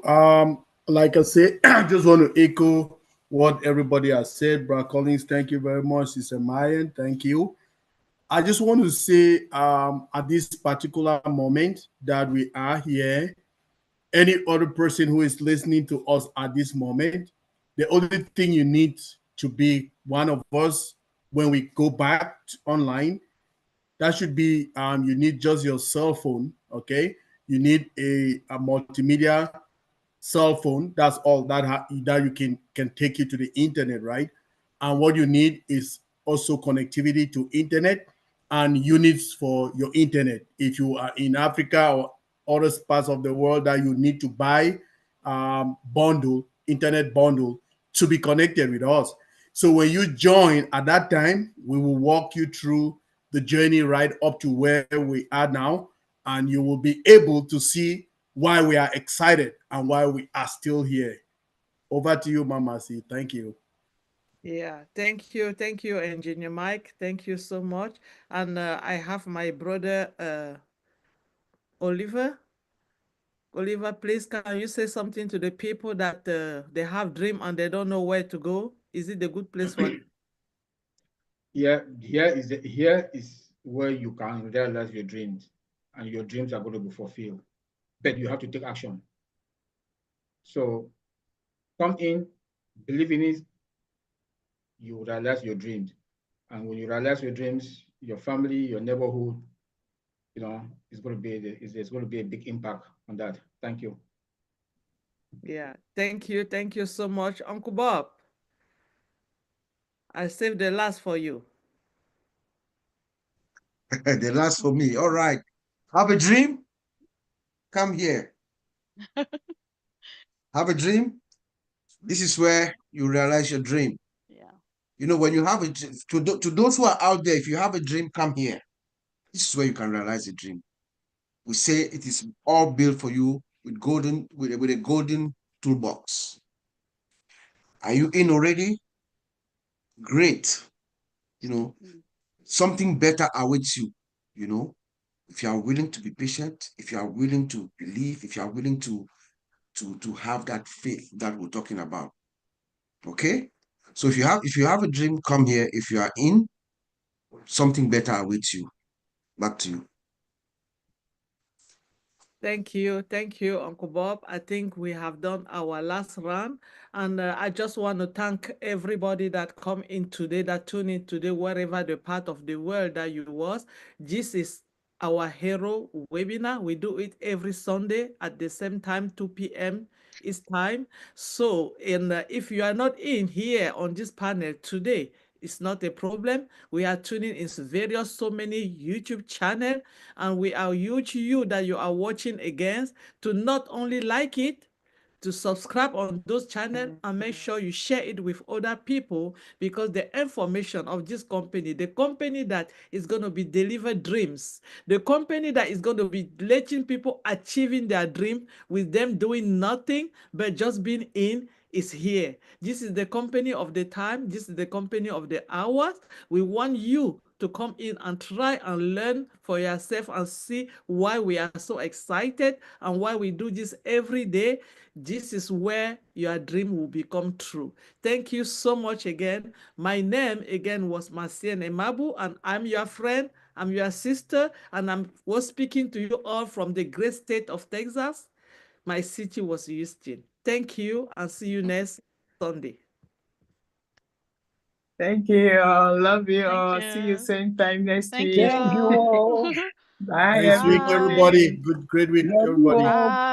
Like I said, I just want to echo what everybody has said. Brad Collins, thank you very much. Sister Mayan, thank you. I just want to say at this particular moment that we are here, any other person who is listening to us at this moment, the only thing you need to be one of us when we go back online, that should be you need just your cell phone, okay? You need a multimedia cell phone. That's all that you can take you to the internet, right? And what you need is also connectivity to internet and units for your internet. If you are in Africa or other parts of the world that you need to buy bundle, internet bundle to be connected with us. So when you join at that time, we will walk you through the journey right up to where we are now, and you will be able to see why we are excited and why we are still here. Over to you, Mama C. Thank you. yeah, thank you, Engineer Mike. Thank you so much. And I have my brother Oliver. Oliver, please, can you say something to the people that they have dream and they don't know where to go? Is it a good place for them? Here is where you can realize your dreams, and your dreams are going to be fulfilled. But you have to take action. So come in, believe in it, you realize your dreams. And when you realize your dreams, your family, your neighborhood, it's going to be there's going to be a big impact on that. Thank you. Yeah, thank you so much, Uncle Bob. I saved the last for you. The last for me. All right. Have a dream? Come here. Have a dream? This is where you realize your dream. Yeah. You know, when you have to those who are out there, if you have a dream, come here. This is where you can realize a dream. We say it is all built for you with a golden toolbox. Are you in already? Great. You know, something better awaits you. You know, if you are willing to be patient, if you are willing to believe, if you are willing to have that faith that we're talking about. Okay? So if you have a dream, come here. If you are in, something better awaits you. Back to you. Thank you, Uncle Bob. I think we have done our last run, and I just want to thank everybody that come in today, that tune in today, wherever the part of the world that you was. This is our hero webinar. We do it every Sunday at the same time, 2 p.m. is time. So, and if you are not in here on this panel today, it's not a problem. We are tuning in various so many YouTube channel, and we are huge you that you are watching against to not only like it, to subscribe on those channels and make sure you share it with other people, because the information of this company, the company that is going to be deliver dreams, the company that is going to be letting people achieving their dream with them doing nothing but just being in, is here. This is the company of the time. This is the company of the hours. We want you to come in and try and learn for yourself and see why we are so excited and why we do this every day. This is where your dream will become true. Thank you so much again. My name again was Marcien Emabu, and I'm your friend. I'm your sister, and I was speaking to you all from the great state of Texas. My city was Houston. Thank you, and see you next Sunday. Thank you all. Love you Thank all. See you you. same time next Thank you week. Thank you all. all. Bye, Next week, Bye. everybody. everybody. Great week, Love you everybody. all. Bye.